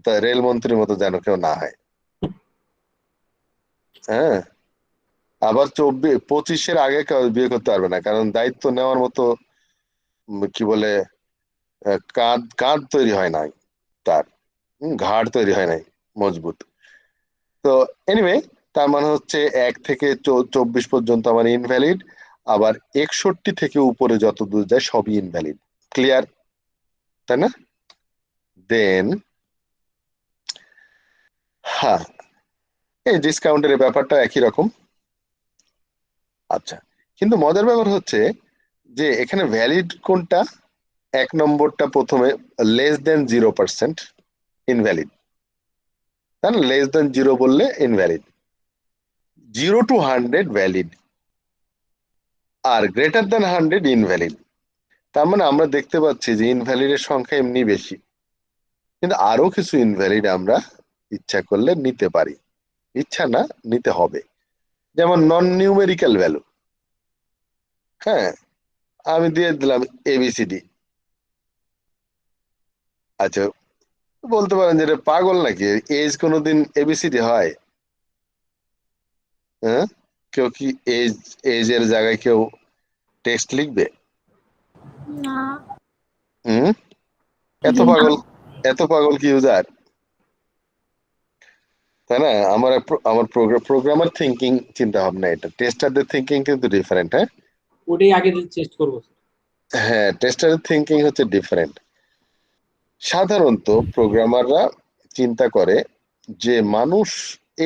তা রেলমন্ত্রীর মতো যেন কেউ না হয়। হ্যাঁ, আবার 25-এর আগে কেউ বিয়ে করতে পারবে না, কারণ দায়িত্ব নেওয়ার মতো কি বলে কাঁধ কাঁধ তৈরি হয় নাই তার, ঘাড় তৈরি হয় নাই মজবুত। তো এনিওয়ে, তার মানে হচ্ছে 1 থেকে 24 পর্যন্ত আমার ইনভ্যালিড, আবার 61 থেকে উপরে যত দূর যায় সবই ইনভ্যালিড। ক্লিয়ার, তাই না? দেন হ্যাঁ, এই ডিসকাউন্টের ব্যাপারটা একই রকম। আচ্ছা, কিন্তু মজার ব্যাপার হচ্ছে যে এখানে ভ্যালিড কোনটা? 1 নম্বরটা প্রথমে লেস দেন 0% ইনভ্যালিড, তাই না? লেস দেন 0 বললে ইনভ্যালিড, 0 to 100 ভ্যালিড, আর গ্রেটার দেন 100 ইনভ্যালিড। তার মানে আমরা দেখতে পাচ্ছি যে ইনভ্যালিডের সংখ্যা এমনি বেশি, কিন্তু আরো কিছু ইনভ্যালিড আমরা ইচ্ছা করলে নিতে পারি, ইচ্ছা না, নিতে হবে। যেমন নন নিউমেরিক্যাল ভ্যালু। হ্যাঁ, আমি দিয়ে দিলাম এবিসিডি। আচ্ছা, বলতে পারেন যে এটা পাগল নাকি, এজ কোনোদিন এবিসিডি হয়? হ্যাঁ, কেউ কি এজ, এর জায়গায় কেউ টেক্সট লিখবে? না। হুম, এত পাগল, এত পাগল কি ইউজার, তাই না? আমার প্রোগ্রামার থিঙ্কিং, চিন্তা ভাবনা, এটা টেস্টারদের থিঙ্কিং কিন্তু ডিফারেন্ট। হ্যাঁ, ওটাই আগে চেস্ট করবো। হ্যাঁ, টেস্টারের থিঙ্কিং হচ্ছে ডিফারেন্ট। সাধারণত প্রোগ্রামাররা চিন্তা করে যে মানুষ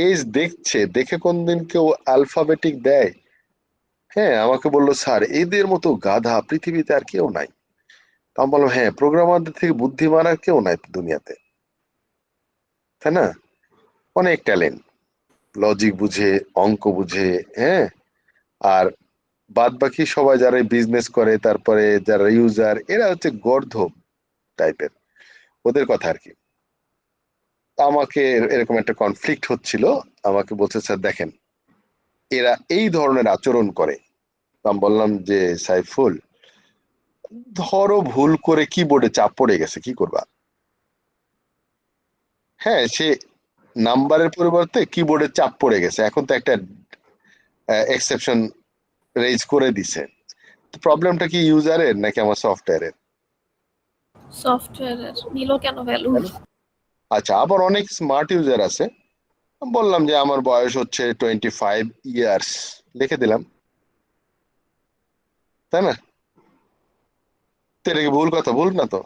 এজ দেখছে, দেখে কোনদিন কেউ অ্যালফাবেটিক দেয়? হ্যাঁ, আমাকে বললো স্যার এদের মতো গাধা পৃথিবীতে আর কেউ নাই। আমি বললাম হ্যাঁ, প্রোগ্রামারদের থেকে বুদ্ধিমান আর কেউ নাই দুনিয়াতে, তাই না? অনেক ট্যালেন্ট, লজিক বুঝে, অঙ্ক বুঝে। হ্যাঁ, আর বাদ বাকি সবাই যারা বিজনেস করে, তারপরে যারা ইউজার, এরা হচ্ছে গর্ধ টাইপের, ওদের কথা আর কি। আমাকে এরকম একটা কনফ্লিক্ট হচ্ছিল, আমাকে বলছে স্যার দেখেন এরা এই ধরনের আচরণ করে। আমি বললাম যে সাইফুল, ধরো ভুল করে কিবোর্ডে চাপ পড়ে গেছে, কি করবা? হ্যাঁ, সে নাম্বারের পরিবর্তে কিবোর্ডে চাপ পড়ে গেছে, এখন তো একটা এক্সেপশন রেজ করে দিছে। প্রবলেমটা কি ইউজারের নাকি আমার সফটওয়্যারের? সফটওয়্যারের নিল কেন ভ্যালু? আচ্ছা, আবার অনেক স্মার্ট ইউজার আছে, বললাম যে আমার বয়স হচ্ছে 25 ইয়ার্স, লিখে দিলাম, তাই না? তো এটা কি ভুল কথা? ভুল না তো।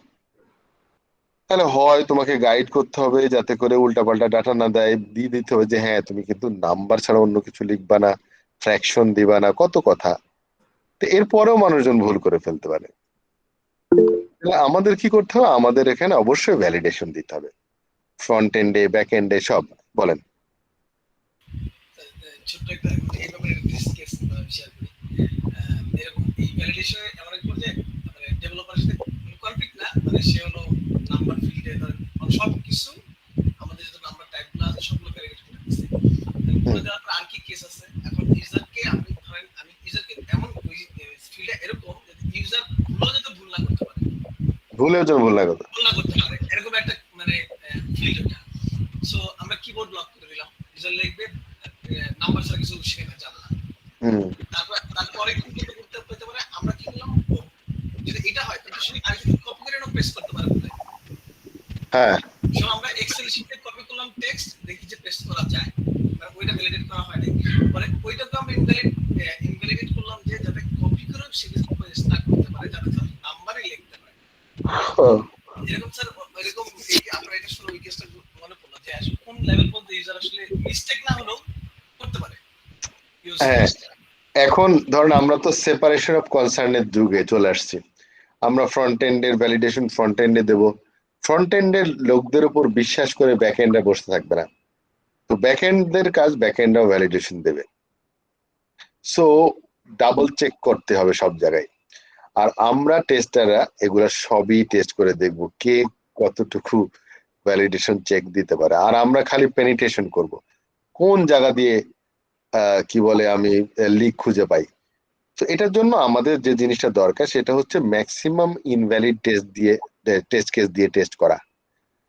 তাহলে হয় তোমাকে গাইড করতে হবে যাতে করে উল্টাপাল্টা ডাটা না দেয়, দিয়ে দিতে হবে যে হ্যাঁ তুমি কিন্তু নাম্বার ছাড়া অন্য কিছু লিখবা না, ফ্র্যাকশন দিবা না, কত কথা। তো এরপরেও মানুষজন ভুল করে ফেলতে পারে। তাহলে আমাদের কি করতে হবে? আমাদের এখানে অবশ্যই ভ্যালিডেশন দিতে হবে, ফ্রন্ট এন্ডে ব্যাক এন্ডে সব। বলেন। ছোট্ট একটা এই ব্যাপারে কেস শেয়ার করি। এরকম এই ভ্যালিডেশনে এমন এক পর্যায়ে মানে ডেভেলপারের সাথে কনফ্লিক্ট না, মানে সে হলো নাম্বার ফিল্ডে ধরেন সব কিছু আমাদের যত নাম্বার টাইপগুলো আছে সবগুলো ভ্যালিডেট করে দিচ্ছে। করে দেওয়ার পর আর কি কেস আছে, এখন ইউজারকে আমি ধরেন আমি ইউজারকে এমন ওই ফিল্ডে এরকম ইউজার ভুলও যাতে ভুল না করতে পারে, ভুলেও যেন ভুল না কথা। ভুল না করতে পারে এরকম একটা মানে ফিল্ড ওটা। সো আমরা কিবোর্ড লক করে দিলাম, ইউজার লিখবে নাম্বার ছাড়া কিছু শিখে না, জানলা। তারপরে কিন্তু করতে পেতে পারে আমরা কি করলাম, যদি এটা হয় তাহলে শুধু আর কিছু কপি করে পেস্ট করতে পারে বলে। হ্যাঁ, সো আমরা এক্সেল শিটে কপি করলাম টেক্সট, দেখি যে পেস্ট করা যায়, কারণ ওইটা ভ্যালিডেট করা হয়নি। পরে ওইটাকে আমরা ইনভ্যালিডেট করলাম যে যাতে কপি করে সে কিছু পেস্ট না করতে পারে, যাতে নাম্বারই লিখতে পারে। এরকম স্যার এরকম আমরা এটা শুরু ওই কেসটা মনে পড়লো যে আসলে কোন লেভেল পর্যন্ত ইউজার আসলে মিস্টেক না হলেও করতে পারে। হ্যাঁ, এখন ধরুন আমরা তো সেপারেশন অফ কনসার্নের যুগে চলে আসছি। আমরা ফ্রন্ট এন্ডের ভ্যালিডেশন ফ্রন্ট এন্ডে দেবো, ফ্রন্ট এন্ডের লোকদের উপর বিশ্বাস করে ব্যাক এন্ডে বসে থাকবে না, তো ব্যাক এন্ডের কাজ ব্যাক এন্ডও ভ্যালিডেশন দেবে। সো ডাবল চেক করতে হবে সব জায়গায়। আর আমরা টেস্টাররা এগুলা সবই টেস্ট করে দেখব কে কতটুকু ভ্যালিডেশন চেক দিতে পারে। আর আমরা খালি পেনিট্রেশন করব, কোন জায়গা দিয়ে কি বলে আমি লিক খুঁজে পাই। তো এটার জন্য আমাদের যে জিনিসটা দরকার সেটা হচ্ছে ম্যাক্সিমাম ইনভ্যালিড টেস্ট কেস দিয়ে টেস্ট করা।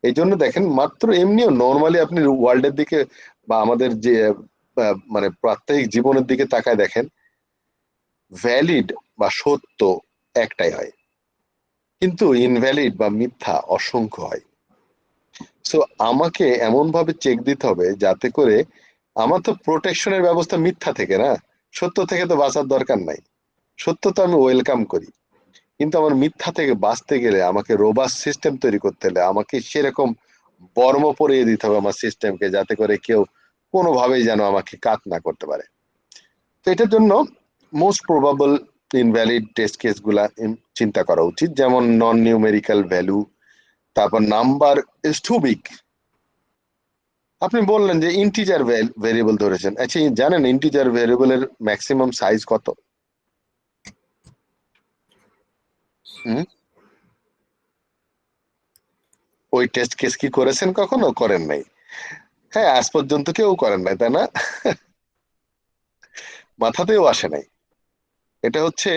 এই জন্য দেখেন মাত্র এমনিও নর্মালি আপনি ওয়ার্ল্ডের দিকে বা আমাদের যে মানে প্রাত্যহিক জীবনের দিকে তাকায় দেখেন, ভ্যালিড বা সত্য একটাই হয়, কিন্তু ইনভ্যালিড বা মিথ্যা অসংখ্য হয়। সো আমাকে এমন ভাবে চেক দিতে হবে যাতে করে আমার তো প্রোটেকশনের ব্যবস্থা মিথ্যা থেকে না, সত্য থেকে তো বাঁচার দরকার নাই। সত্য তো আমি ওয়েলকাম করি, কিন্তু আমার মিথ্যা থেকে বাঁচতে গেলে আমাকে রোবাস্ট সিস্টেম তৈরি করতে হলে আমাকে সেরকম বর্ম পরিয়ে দিতে হবে আমার সিস্টেমকে, যাতে করে কেউ কোনোভাবেই যেন আমাকে কাট না করতে পারে। তো এটার জন্য most probable invalid test case গুলা চিন্তা করা উচিত, যেমন নন নিউমেরিক্যাল ভ্যালু, তারপর নাম্বার ইজ টু বিগ। আপনি বললেন যে ইন্টিজার ভেরিয়েবল ধরেছেন, আচ্ছা জানেন ইন্টিজার ভেরিয়েবলের ম্যাক্সিমাম সাইজ কত? ওই টেস্ট কেস কি করেছেন কখনো? করেন নাই। হ্যাঁ, আজ পর্যন্ত কেউ করেন নাই, তাই না? মাথাতেও আসে নাই। এটা হচ্ছে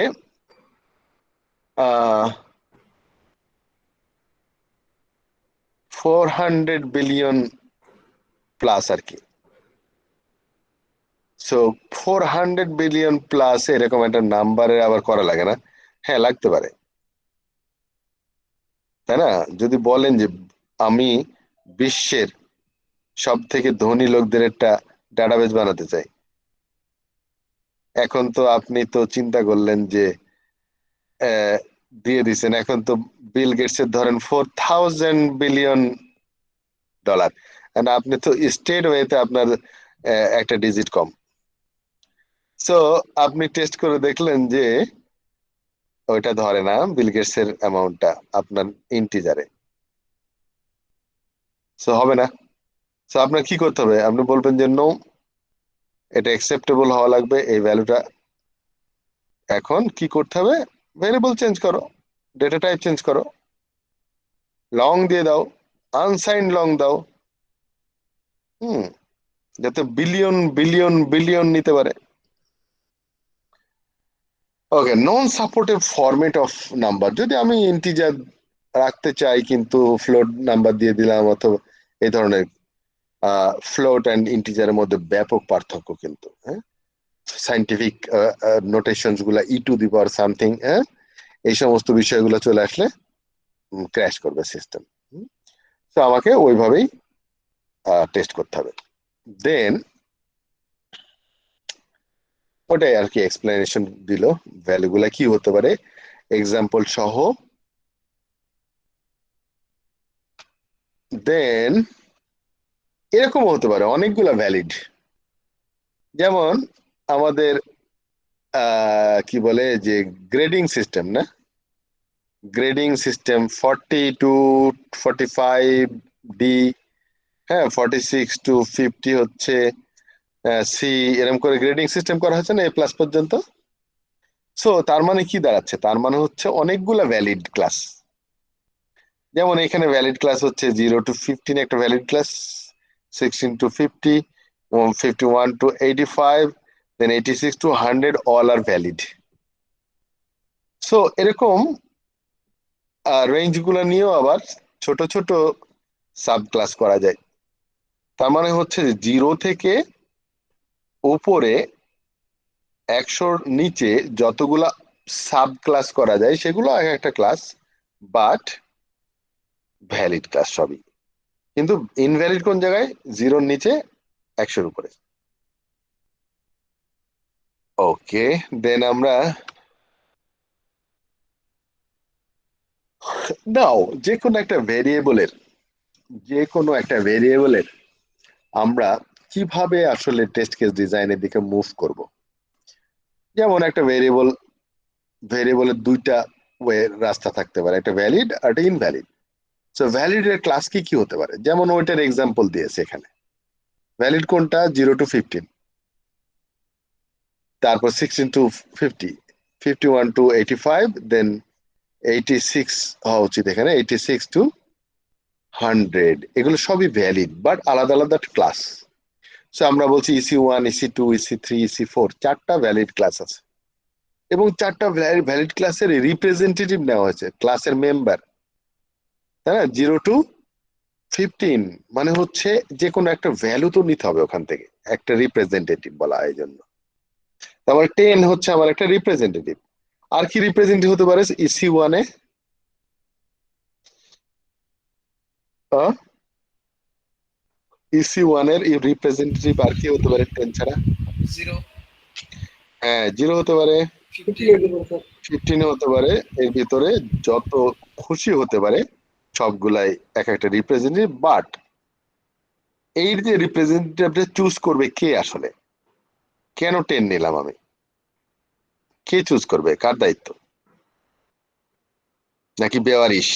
400 বিলিয়ন প্লাস আর কি। সো 400 বিলিয়ন প্লাস এরকম একটা নাম্বারের আবার করা লাগে না? হ্যাঁ, লাগতে পারে, তাই না? যদি বলেন যে আমি বিশ্বের সব থেকে ধনী লোকদের একটা ডাটাবেস বানাতে চাই, এখন তো আপনি তো চিন্তা করলেন যে দিয়ে দিচ্ছেন, এখন তো বিল গেটস এর ধরেন $4,000 বিলিয়ন, আপনি তো স্টেট ওয়েতে আপনার একটা ডিজিট কম। সো আপনি টেস্ট করে দেখলেন যে ওইটা ধরে না বিল গেটস এর অ্যামাউন্টটা আপনার ইন্টিজারে, সো হবে না। সো আপনার কি করতে হবে? আপনি বলবেন যে নো, এটা অ্যাকসেপ্টেবল হওয়া লাগবে এই ভ্যালুটা। এখন কি করতে হবে? ভেরিয়েবল চেঞ্জ করো, ডেটা টাইপ চেঞ্জ করো, লং দিয়ে দাও, আনসাইন্ড লং দাও, যাতে বিলিয়ন বিলিয়ন বিলিয়ন নিতে পারে। ওকে, নন সাপোর্টেড ফরম্যাট অফ নাম্বার, যদি আমি ইন্টিজার রাখতে চাই কিন্তু ফ্লোট নাম্বার দিয়ে দিলাম, অথবা এই ধরনের ফ্লোট অ্যান্ড ইন্টিজারের মধ্যে ব্যাপক পার্থক্য কিন্তু, হ্যাঁ, সাইন্টিফিক নোটেশনস গুলা ই টু দি পাওয়ার সামথিং, হ্যাঁ, এই সমস্ত বিষয়গুলো চলে আসলে ক্র্যাশ করবে সিস্টেম। তো আমাকে ওইভাবেই টেস্ট করতে হবে। দেন ওটাই আর কি এক্সপ্লেনেশন দিল, ভ্যালুগুলা কি হতে পারে এক্সাম্পল সহ। দেন এরকম হতে পারে অনেকগুলা ভ্যালিড, যেমন আমাদের কি বলে যে গ্রেডিং সিস্টেম, না, গ্রেডিং সিস্টেম 40 to 45 ডি, হ্যাঁ, 46 to 50 হচ্ছে সি, এরকম করে গ্রেডিং সিস্টেম করা হচ্ছে না, এ প্লাস পর্যন্ত। সো তার মানে কি দাঁড়াচ্ছে, তার মানে হচ্ছে অনেকগুলা ভ্যালিড ক্লাস। যেমন এখানে ভ্যালিড ক্লাস হচ্ছে 0 to 15 একটা valid class, 16 to 50, 51 to 85, then 86 to 100, all are valid. So এরকম রেঞ্জ গুলো নিয়েও আবার ছোট ছোট সাব ক্লাস করা যায়। তার মানে হচ্ছে 0 থেকে উপরে 100-র নিচে যতগুলা সাব ক্লাস করা যায় সেগুলো এক একটা ক্লাস, বাট ভ্যালিড ক্লাস সবই। কিন্তু ইনভ্যালিড কোন জায়গায়, 0-র নিচে 100-র উপরে। ওকে, দেন আমরা নাও যে কোনো একটা ভেরিয়েবলের আমরা কিভাবে আসলে টেস্ট কেস ডিজাইনের দিকে মুভ করব। যেমন একটা ভেরিয়েবলের দুইটা রাস্তা থাকতে পারে, একটা ভ্যালিড আর একটা ইনভ্যালিড। সো ভ্যালিডের ক্লাস কি কি হতে পারে, যেমন ওইটার এক্সাম্পল দিয়েছে এখানে। ভ্যালিড কোনটা, 0 to 15, তারপর 16 to 50, 51 to 85, দেন 86 হওয়া উচিত এখানে, 86 to 100। এগুলো সবই ভ্যালিড বাট আলাদা আলাদা ক্লাস। সো আমরা বলছি EC1, EC2, EC3, EC4, 4টা ভ্যালিড ক্লাস আছে, এবং 4টা ভ্যালিড ক্লাসের রিপ্রেজেন্টেটিভ নেওয়া হয়েছে, ক্লাসের মেম্বার, তাই না। 0 to 15 মানে হচ্ছে যে কোনো একটা ভ্যালু তো নিতে হবে ওখান থেকে, একটা রিপ্রেজেন্টেটিভ বলা হয় এই জন্য। তারপর 10 হচ্ছে আমার একটা রিপ্রেজেন্টেটিভ। আর কি রিপ্রেজেন্টেটিভ হতে পারে EC1 এ, EC1 এর রিপ্রেজেন্টেটিভ আর কি হতে পারে 10 ছাড়া? 0, হ্যাঁ, 0 হতে পারে, 15 হতে পারে, এর ভিতরে যত খুশি হতে পারে সবগুলাই এক একটা রিপ্রেজেন্টেটিভ। বাট এই যে রিপ্রেজেন্টেটিভটা চুজ করবে কে, আসলে কেন 10 নিলাম আমি, কে চুজ করবে, কার দায়িত্ব, নাকি বেওয়ারিশ?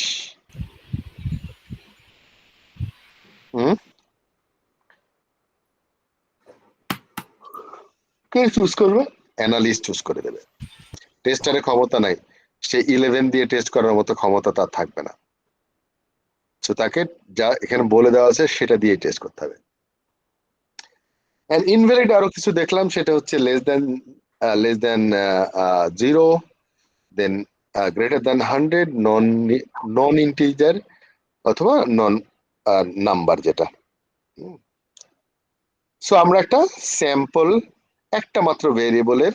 কে চুজ করবে? অ্যানালিস্ট চুজ করে দেবে। টেস্টারের ক্ষমতা নাই, সে 11 দিয়ে টেস্ট করার মতো ক্ষমতা তার থাকবে না। তো তাকে যা এখানে বলে দেওয়া আছে সেটা দিয়ে টেস্ট করতে হবে। ইনভ্যালিড আরো কিছু দেখলাম, সেটা হচ্ছে লেস দেন 0, দেন গ্রেটার দেন 100, নন ইন্টিজার অথবা নন নাম্বার যেটা। সো আমরা একটা স্যাম্পল, একটা মাত্র ভেরিয়েবলের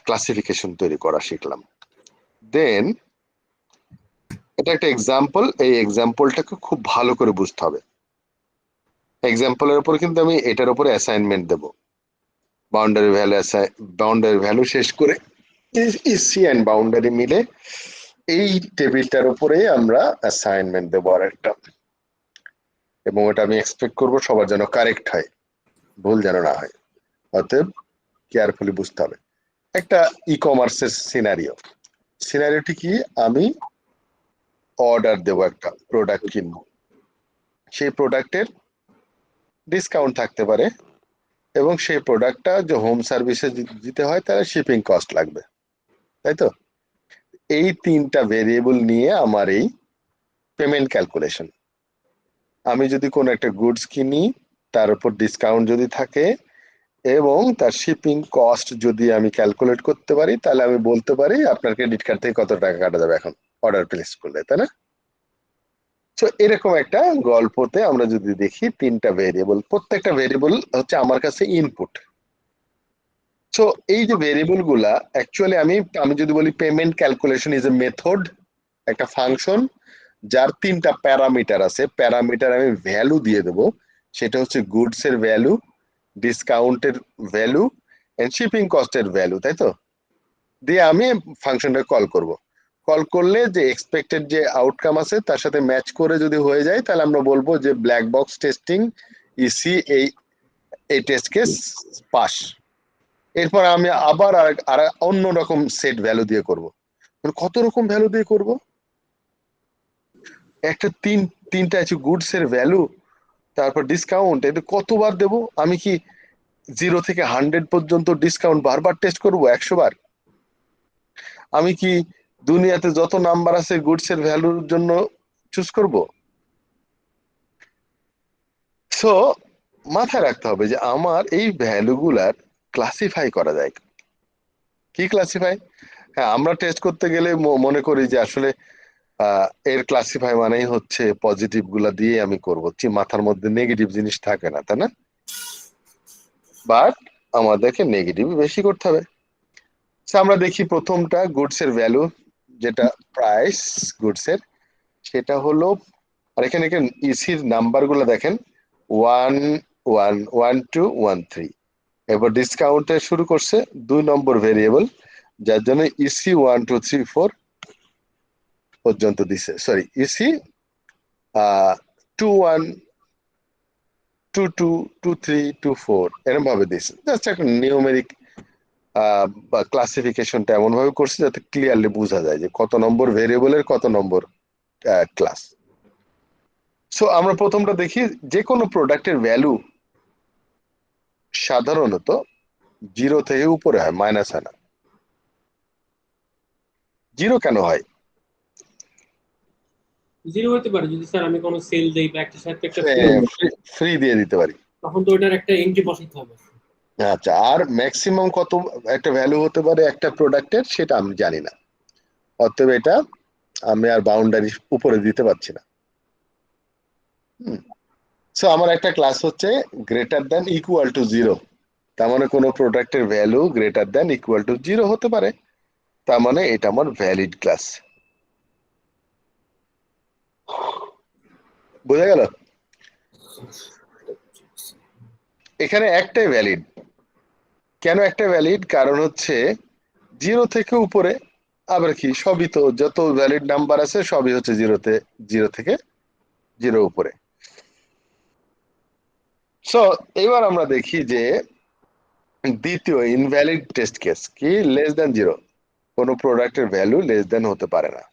ক্লাসিফিকেশন তৈরি করা শিখলাম। দেন এটা একটা এক্সাম্পল, এই এক্সাম্পলটাকে খুব ভালো করে বুঝতে হবে। এক্সাম্পলের উপর কিন্তু আমি এটার উপরে অ্যাসাইনমেন্ট দেব, বাউন্ডারি ভ্যালু শেষ করে ইসি এন্ড বাউন্ডারি মিলে এই টেবিলটার উপরে আমরা অ্যাসাইনমেন্ট দেবো আর একটা, এবং ওটা আমি এক্সপেক্ট করবো সবার যেন কারেক্ট হয়, ভুল যেন না হয়। অতএব কেয়ারফুলি বুঝতে হবে। একটা ই কমার্সের সিনারিওটি কি, আমি অর্ডার দেবো, একটা প্রোডাক্ট কিনবো, সেই প্রোডাক্টের ডিসকাউন্ট থাকতে পারে, এবং সেই প্রোডাক্টটা যে হোম সার্ভিসে দিতে হয় তার শিপিং কস্ট লাগবে, তাই তো। এই 3টা ভেরিয়েবল নিয়ে আমার এই পেমেন্ট ক্যালকুলেশন। আমি যদি কোনো একটা গুডস কিনি, তার উপর ডিসকাউন্ট যদি থাকে, এবং তার শিপিং কস্ট যদি আমি ক্যালকুলেট করতে পারি, তাহলে আমি বলতে পারি আপনার ক্রেডিট কার্ড থেকে কত টাকা কাটা যাবে এখন অর্ডার প্লেস করলে, তাই না? তো এরকম একটা গল্পতে আমরা যদি দেখি তিনটা ভেরিয়েবল, প্রত্যেকটা ভেরিয়েবল হচ্ছে আমার কাছে ইনপুট। সো এই যে ভেরিয়েবল গুলা অ্যাকচুয়ালি আমি যদি বলি payment calculation is a method, একটা ফাংশন যার তিনটা প্যারামিটার আছে, প্যারামিটার আমি ভ্যালু দিয়ে দেবো, সেটা হচ্ছে গুডস এর ভ্যালু, ডিসকাউন্টের ভ্যালু এন্ড শিপিং কস্টের ভ্যালু, তাই তো? দিয়ে আমি ফাংশনটা কল করব। কল করলে যে এক্সপেক্টেড যে আউটকাম আছে তার সাথে ম্যাচ করে যদি হয়ে যায়, তাহলে আমরা বলবো যে ব্ল্যাক বক্স টেস্টিং ইসি এই টেস্ট কেস পাস। এরপর আমি আবার আর অন্য রকম সেট ভ্যালু দিয়ে করব। কত রকম ভ্যালু দিয়ে করব? একটা তিনটা আছে গুডস এর ভ্যালু, তারপর ডিসকাউন্ট, এটা কতবার দেব? আমি কি 0 থেকে 100 পর্যন্ত ডিসকাউন্ট বারবার টেস্ট করব 100 বার? আমি কি দুনিয়াতে যত নাম্বার আছে গুডস এর ভ্যালুর জন্য চুজ করব? সো মাথায় রাখতে হবে যে আমার এই ভ্যালুগুলার ক্লাসিফাই করা যায়। কি ক্লাসিফাই? হ্যাঁ, আমরা টেস্ট করতে গেলে মনে করি যে আসলে এর ক্লাসিফাই মানেই হচ্ছে পজিটিভ গুলা দিয়ে আমি করবো, মাথার মধ্যে নেগেটিভ জিনিস থাকে না, তাই না? বাট আমাদেরকে নেগেটিভ বেশি করতে হবে। আমরা দেখি প্রথমটা গুডস এর ভ্যালু, যেটা প্রাইস গুডস এর, সেটা হলো, আর এখানে ইসির নাম্বার গুলো দেখেন 1 1 1 2 1 3। এবার ডিসকাউন্টে শুরু করছে 2 নম্বর ভেরিয়েবল, যার জন্য ইসি 1 2 3 4 পর্যন্ত দিছে, সরি ইসি 2 1 2 2 2 3 2 4 এরকম ভাবে দিছে। জাস্ট একটা নিউমেরিক বা ক্লাসিফিকেশনটা এমন ভাবে করছে যাতে ক্লিয়ারলি বোঝা যায় যে কত নম্বর ভেরিয়েবলের কত নম্বর ক্লাস। সো আমরা প্রথমটা দেখি, যে কোনো প্রোডাক্টের ভ্যালু সাধারণত 0 থেকে উপরে হয়, মাইনাস হয় না। 0 কেন হয়? 0 হতে পারে যদি স্যার আমি কোনো সেল দেই বা একটা সাথে একটা ফ্রি দিয়ে দিতে পারি, তখন তো ওটার একটা এন্ট্রি বসাতে হবে। আচ্ছা, আর ম্যাক্সিমাম কত একটা ভ্যালু হতে পারে একটা প্রোডাক্টের সেটা আমি জানি না, অতএব এটা আমি আর বাউন্ডারি উপরে দিতে পারছি না। সো আমার একটা ক্লাস হচ্ছে গ্রেটার দ্যান ইকুয়াল টু 0, তার মানে কোনো প্রোডাক্টের value greater than equal to 0 হতে পারে, তার মানে এটা আমার ভ্যালিড ক্লাস। বোঝা গেল? এখানে একটাই ভ্যালিড। কেন একটা ভ্যালিড? কারণ হচ্ছে 0 থেকে উপরে, আবার কি সবই তো, যত ভ্যালিড নাম্বার আছে সবই হচ্ছে 0 থেকে 0 উপরে। সো এবার আমরা দেখি যে দ্বিতীয় ইনভ্যালিড টেস্ট কেস কি, লেস দ্যান 0, কোন প্রোডাক্টের ভ্যালু লেস দ্যান হতে পারে না।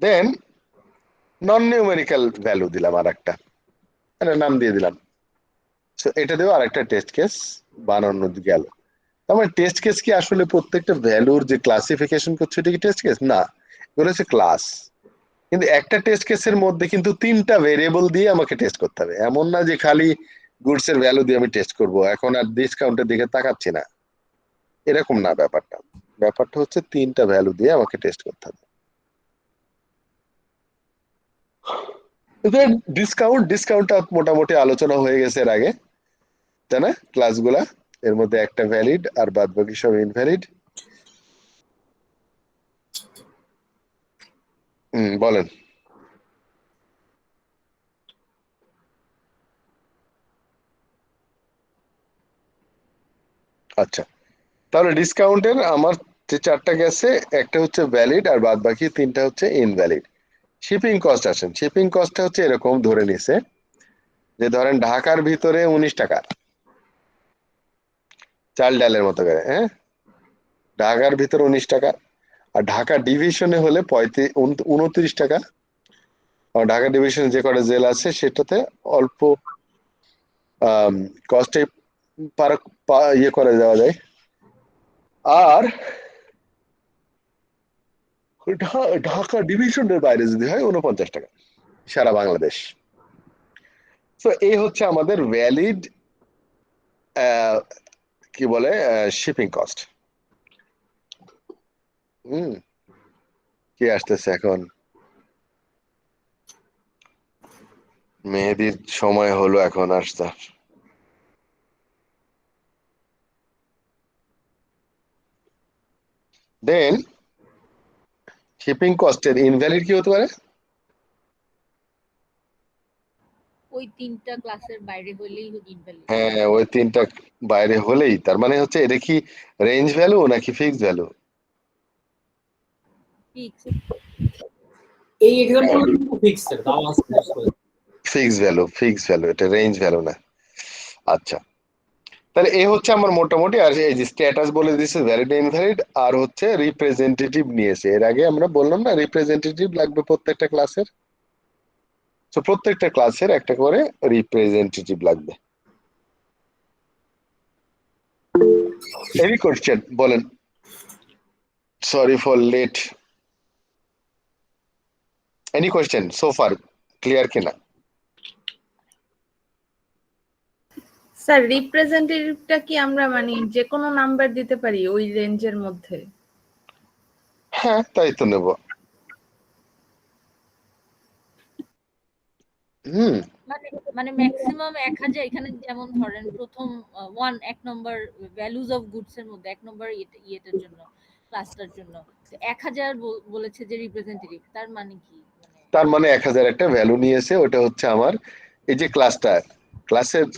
দেন নন নিউমেরিক্যাল ভ্যালু দিলাম, আর একটা নাম দিয়ে দিলাম। এটা দিয়েও আরেকটা টেস্ট কেস বানানো গেল। তার মানে টেস্ট কেস কি আসলে প্রত্যেকটা ভ্যালুর যে ক্লাসিফিকেশন করছে এটা কি টেস্ট কেস? না, এগুলো হচ্ছে ক্লাস। কিন্তু একটা টেস্ট কেসের মধ্যে কিন্তু 3টা ভেরিয়েবল দিয়ে আমাকে টেস্ট করতে হবে। এমন না যে খালি গুডস এর ভ্যালু দিয়ে আমি টেস্ট করব, এখন আর ডিসকাউন্টের দিকে তাকাচ্ছি না, এরকম না ব্যাপারটা। ব্যাপারটা হচ্ছে 3টা ভ্যালু দিয়ে আমাকে টেস্ট করতে হবে। ডিসকাউন্টটা মোটামুটি আলোচনা হয়ে গেছে এর আগে, তাই না? ক্লাসগুলা এর মধ্যে একটা ভ্যালিড আর বাদ বাকি সব ইনভ্যালিড। বলেন। আচ্ছা, তাহলে ডিসকাউন্টের আমার যে 4টা গেছে, একটা হচ্ছে ভ্যালিড আর বাদ বাকি 3টা হচ্ছে ইনভ্যালিড। শিপিং কস্ট আসেন, শিপিং কস্টটা হচ্ছে এরকম ধরে নিছে যে ধরেন ঢাকার ভিতরে 19 টাকা, চাল ডালের মতো করে, হ্যাঁ, ঢাকার ভিতরে 19 টাকা, আর ঢাকা ডিভিশনে হলে 29 টাকা। আর ঢাকা ডিভিশনে যে কটা জেলা আছে সেটাতে অল্প কস্টে ইয়ে করে দেওয়া যায়। আর ঢাকা ডিভিশনের বাইরে যদি হয় 49 টাকা সারা বাংলাদেশ। তো এই হচ্ছে আমাদের ভ্যালিড কি বলে শিপিং কস্ট। কি আসতেছে এখন? মেহেদির সময় হলো এখন আসতে। দেন শিপিং কস্টের ইনভ্যালিড কি হতে পারে? ওই 3টা ক্লাসের বাইরে হলেই ইনভ্যালিড। হ্যাঁ, ওই 3টা বাইরে হলেই, তার মানে হচ্ছে এটা কি রেঞ্জ ভ্যালু নাকি ফিক্সড ভ্যালু? ফিক্স। এই এক্সাম্পল ফিক্সড দাও আছে। ফিক্সড ভ্যালু, এটা রেঞ্জ ভ্যালু না। আচ্ছা, তাহলে এই হচ্ছে আমার মোটামুটি। আর এই যে স্ট্যাটাস বলে দিয়েছে ভ্যালিড ইনভ্যালিড, আর হচ্ছে রিপ্রেজেন্টেটিভ নিয়েছে। এর আগে আমরা বললাম না রিপ্রেজেন্টেটিভ লাগবে প্রত্যেকটা ক্লাসের। তো প্রত্যেকটা ক্লাসের একটা করে রিপ্রেজেন্টেটিভ লাগবে। এনি কোশ্চেন বলেন? Sorry for late. Any question so far? Clear কিনা? স্যার রিপ্রেজেন্টেটিভটা কি আমরা মানে যে কোনো নাম্বার দিতে পারি ওই রেঞ্জের মধ্যে? হ্যাঁ, তাই তো নেব। মানে ম্যাক্সিমাম 1000। এখানে যেমন ধরেন প্রথম 1 নম্বর ভ্যালুজ অফ গুডস এর মধ্যে 1 নম্বর ইয়েটার জন্য, ক্লাসটার জন্য 1000 বলেছে যে রিপ্রেজেন্টেটিভ, তার মানে কি? তার মানে 1000 একটা ভ্যালু নিয়েছে। ওটা হচ্ছে আমার এই যে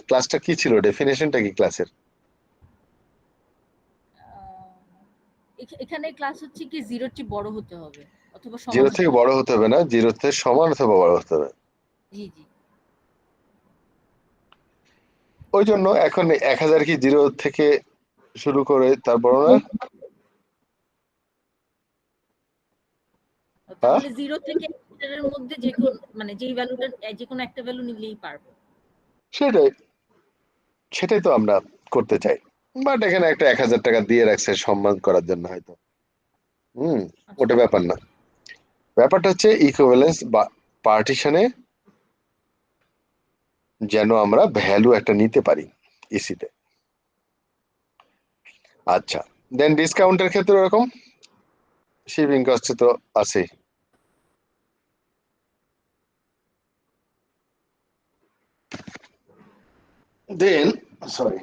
ক্লাসটা কি ছিল, ডেফিনেশনটা কি ক্লাসের? এখানে ক্লাস হচ্ছে কি 0 চেয়ে বড় হতে হবে অথবা সমান। 0 থেকে বড় হতে হবে না, 0 থেকে সমান অথবা বড় হতে হবে। জি জি। ওই জন্য এখন 1000 কি 0 থেকে শুরু করে তারপর না? তাহলে 0 থেকে 1000 এর মধ্যে যে কোন মানে যেই ভ্যালুটা যে কোনো একটা ভ্যালু নিলেই পারবো। সেটাই তো আমরা করতে চাই। বাট এখানে একটা 1000 টাকা দিয়ে রাখছে সম্মান করার জন্য হয়তো। ওটা ব্যাপার না। ব্যাপারটা হচ্ছে ইকুইভ্যালেন্স বা পার্টিশনে যেন আমরা ভ্যালু একটা নিতে পারি ইসিতে। আচ্ছা, দেন ডিসকাউন্টের ক্ষেত্রে এরকম শিপিং কস্ট তো আছে। দেন সরি,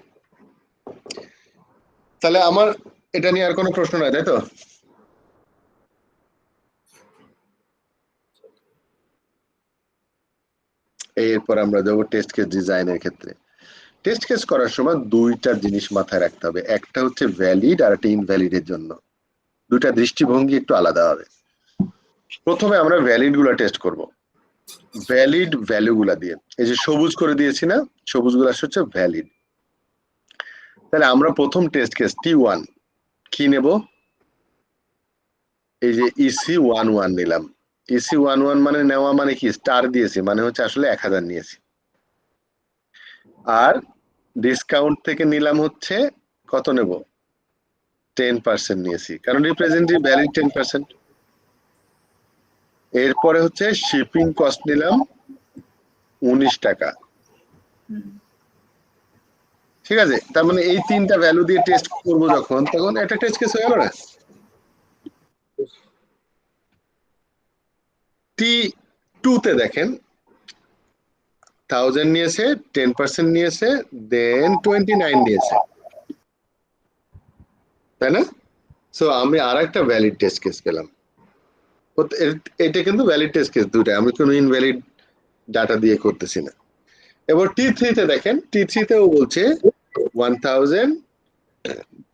তাহলে আমার এটা নিয়ে আর কোনো প্রশ্ন নাই, তাই তো? এরপর আমরা যাবো টেস্ট কেস ডিজাইনের ক্ষেত্রে। টেস্ট কেস করার সময় দুইটা জিনিস মাথায় রাখতে হবে। একটা হচ্ছে ভ্যালিড আর একটা ইনভ্যালিড এর জন্য। দুইটা দৃষ্টিভঙ্গি একটু আলাদা হবে। প্রথমে আমরা ভ্যালিড গুলা টেস্ট করব। ভ্যালিড ভ্যালু গুলা দিয়ে, এই যে সবুজ করে দিয়েছি না, সবুজ গুলা হচ্ছে ভ্যালিড। তাহলে আমরা প্রথম টেস্ট কেস T1 কি নেব? এই যে EC11 নিলাম। EC11 মানে নেওয়া মানে কি, স্টার দিয়েছি মানে হচ্ছে আসলে 1000 নিয়েছি। আর ডিসকাউন্ট থেকে নিলাম হচ্ছে কত নেব? 10% নিয়েছি, কারণ রিপ্রেজেন্টেটিভ ভ্যালিড 10%। এরপরে হচ্ছে শিপিং কস্ট নিলাম 19 টাকা। ঠিক আছে, তার মানে এই 3টা ভ্যালু দিয়ে টেস্ট করবো যখন, তখন একটা টেস্ট কেস হয়ে গেল না? T2 তে দেখেন 1000 নিয়েছে, 10% নিয়েছে, দেন 29 নিয়েছে, তাই না? সো আমি আর একটা ভ্যালিড টেস্ট কেস পেলাম। এটা কিন্তু ভ্যালিড টেস্ট কেস দুটো, আমি কোনো ইনভ্যালিড ডাটা দিয়ে করতেছি না। এবার T3 তে দেখেন, T3 তেও বলছে 1000,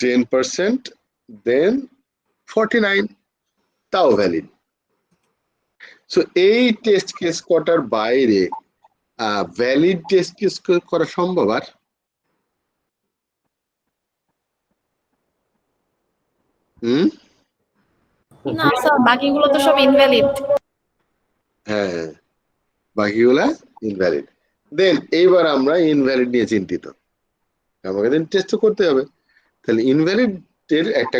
10%, দেন 49, তাও ভ্যালিড। সো এই টেস্ট কেস কটার বাইরে ভ্যালিড টেস্ট কেস করা সম্ভব? আর না স্যার, বাকিগুলো তো সব ইনভ্যালিড। হ্যাঁ, বাকিগুলা ইনভ্যালিড। দেন এইবার আমরা ইনভ্যালিড নিয়ে চিন্তিত, আমাকে দেন টেস্ট করতে হবে। তাহলে ইনভ্যালিড এর একটা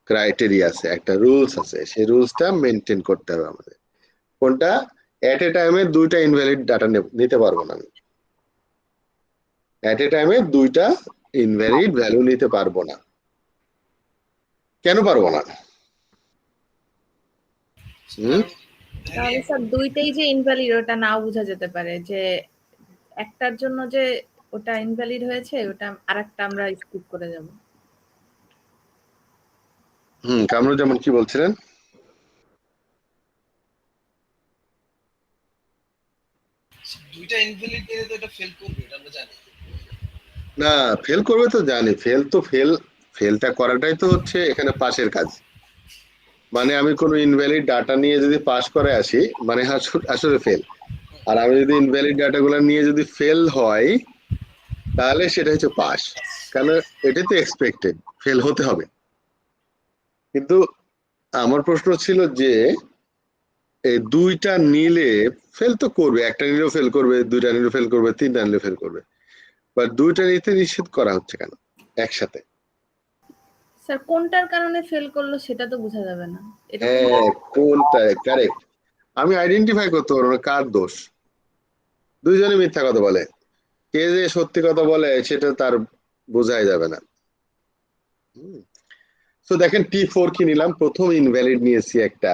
ক্রাইটেরিয়া আছে, একটা রুলস আছে, সেই রুলসটা মেনটেন করতে হবে আমাদের। কোনটা? এট এ টাইমে দুইটা ইনভ্যালিড ডাটা নিতে পারবো না আমি। এট এ টাইমে দুইটা ইনভ্যালিড ভ্যালু নিতে পারবো না। কেন পারবো না? তাহলে স্যার দুইটাই যে ইনভ্যালিড ওটা নাও বোঝা যেতে পারে, যে একটার জন্য যে ওটা ইনভ্যালিড হয়েছে ওটা আরেকটা আমরা স্কিপ করে যাব। কামরুজ্জামান কি বলছিলেন? দুইটা ইনভ্যালিড দিলে তো এটা ফেল করবে, এটা আমরা জানি। না, ফেল করবে তো জানি, ফেলটা করাটাই তো হচ্ছে এখানে পাশের কাজ। মানে আমি কোনো ইনভ্যালিড ডাটা নিয়ে যদি পাস করে আসি মানে আসলে ফেল, আর আমি যদি ইনভ্যালিড ডাটাগুলো নিয়ে যদি ফেল হয় তাহলে সেটা হচ্ছে পাস, কারণ এটাই তো এক্সপেক্টেড, ফেল হতে হবে। কিন্তু আমার প্রশ্ন ছিল যে এই দুইটা নিলে ফেল তো করবে, একটা নিলেও ফেল করবে, দুইটা নিলেও ফেল করবে, তিনটা নিলেও ফেল করবে, বাট দুইটা নিতে নিষেধ করা হচ্ছে কেন একসাথে? স্যার কোনটার কারণে ফেল করলো সেটা তো বোঝা যাবে না। হ্যাঁ, কোনটা কারেক্ট আমি আইডেন্টিফাই করতে পারবো না কার দোষ। দুইজনে মিথ্যা কথা বলে, কে যে সত্যি কথা বলে সেটা তার বোঝাই যাবে না। তো দেখেন T4 কি নিলাম, প্রথম ইনভ্যালিড নিয়েছি একটা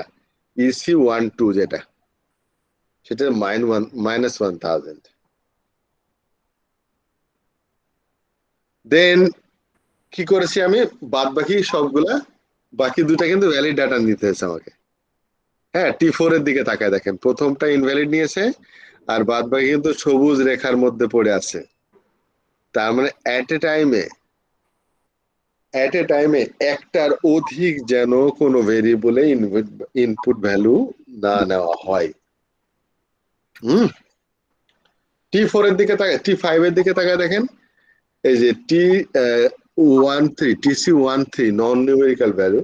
EC12 যেটা, সেটা -1000। দেন কি করেছি আমি, বাদ বাকি সবগুলা, বাকি দুটা কিন্তু ভ্যালিড ডাটা নিতে হয়েছে আমাকে। হ্যাঁ, T4 এর দিকে তাকায় দেখেন, প্রথমটা ইনভ্যালিড নিয়েছে আর বাদ বাকি কিন্তু সবুজ রেখার মধ্যে পড়ে আছে। তার মানে এট এ টাইমে একটার অধিক যেন কোনো ভেরিয়েবলে ইনপুট ভ্যালু না নেওয়া হয়। T4 এর দিকে তাকায়, T5 এর দিকে তাকায় দেখেন, এই যে TC13 নন নিউমেরিক্যাল ভ্যালু,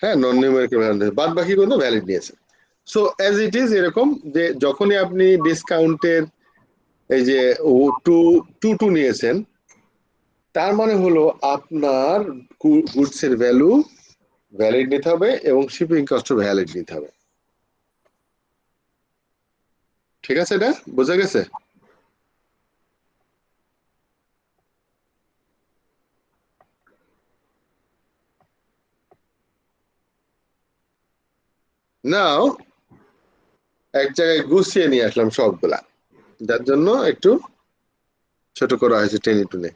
হ্যাঁ নন নিউমেরিক্যাল ভ্যালু, বাদ বাকি কোনো ভ্যালিড নিয়েছে। সো অ্যাজ ইট ইজ এরকম যে যখনই আপনি ডিসকাউন্টের এই যে 2 নিয়েছেন, তার মানে হলো আপনার গুডস এর ভ্যালু ভ্যালিড নিতে হবে এবং শিপিং কস্ট ভ্যালিড নিতে হবে। ঠিক আছে, এটা বোঝা গেছে? নাও এক জায়গায় গুছিয়ে নিয়ে আসলাম সবগুলা, যার জন্য একটু ছোট করা হয়েছে টেনে টুনে।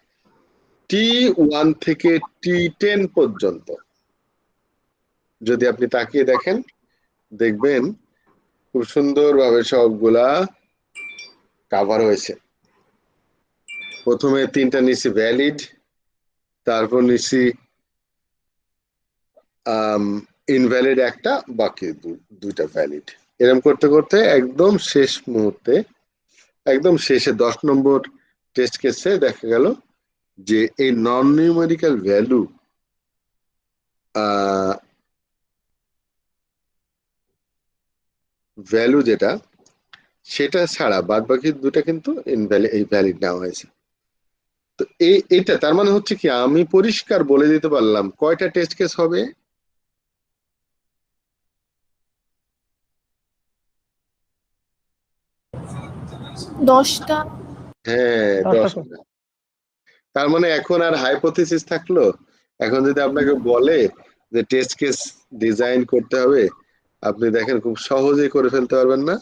T1 থেকে T10 পর্যন্ত যদি আপনি তাকিয়ে দেখেন, দেখবেন খুব সুন্দরভাবে সবগুলা কাভার হয়েছে। প্রথমে 3টা নিছি ভ্যালিড, তারপর নিছি ইনভ্যালিড একটা, বাকি দুইটা ভ্যালিড। এরকম করতে করতে একদম শেষ মুহূর্তে, একদম শেষে 10 নম্বর টেস্ট কেসে দেখা গেল যে এই নন নিউমেরিক্যাল ভ্যালু যেটা, সেটা ছাড়া বাদ বাকি দুটা কিন্তু ভ্যালিড নেওয়া হয়েছে। তো এইটা তার মানে হচ্ছে কি, আমি পরিষ্কার বলে দিতে পারলাম কয়টা টেস্ট কেস হবে। দশটা। হ্যাঁ, 10টা। তার মানে এখন আর হাইপোথিসিস থাকলো? এখন যদি আপনাকে বলে যে টেস্ট কেস ডিজাইন করতে হবে, আপনি দেখেন খুব সহজেই করে ফেলতে পারবেন না?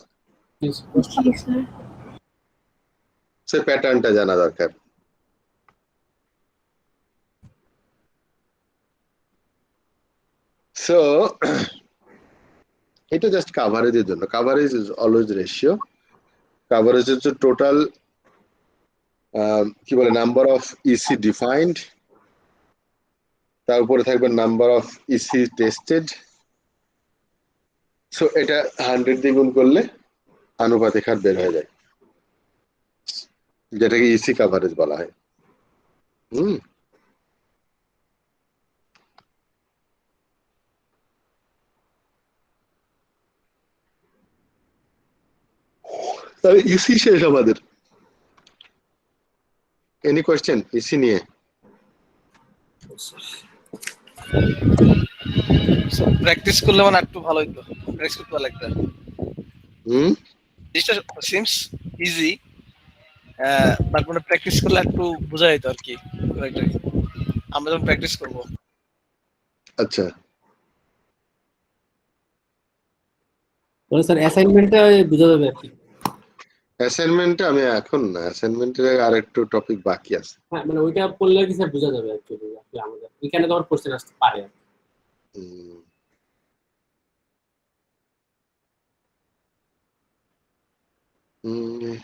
সে প্যাটার্নটা জানা দরকার। সো এটা জাস্ট কাভারেজের জন্য। Coverage is always ratio. Coverage হচ্ছে টোটাল কি বলে নাম্বার অফ ইসি ডিফাইন্ড, তার উপরে থাকবে number of EC tested. So এটা 100 দিয়ে গুণ করলে আনুপাতিক হার বের হয়ে যায়, যেটাকে ইসি কাভারেজ বলা হয়। তাহলে ইসি শেষ আমাদের। এনি কোয়েশ্চেন ইসি নিয়ে? প্র্যাকটিস করলে মানে একটু ভালো হইতো, প্র্যাকটিস করতে লাগবে। জিনিসটা সিমস ইজি, বাট মানে প্র্যাকটিস করলে একটু বোঝা যেত আর কি। আমরা যখন প্র্যাকটিস করবো। আচ্ছা, মানে স্যার অ্যাসাইনমেন্টটা বোঝা যাবে আর কি। অ্যাসাইনমেন্টে আমি এখন না, অ্যাসাইনমেন্টের আর একটু টপিক বাকি আছে। হ্যাঁ মানে ওইটা পড়লে কি স্যার বোঝা যাবে অ্যাকচুয়ালি আমাদের এখানে তো আমার কোশ্চেন আসতে পারে আর কি। হুম। হুম,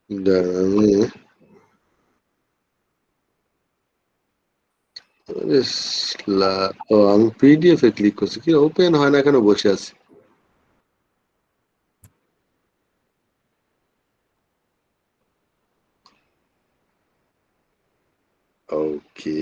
দাঁড়ান, আমি পিডিএফ এ ক্লিক করছি, কি ওপেন হয় না কেন, বসে আছি। ওকে,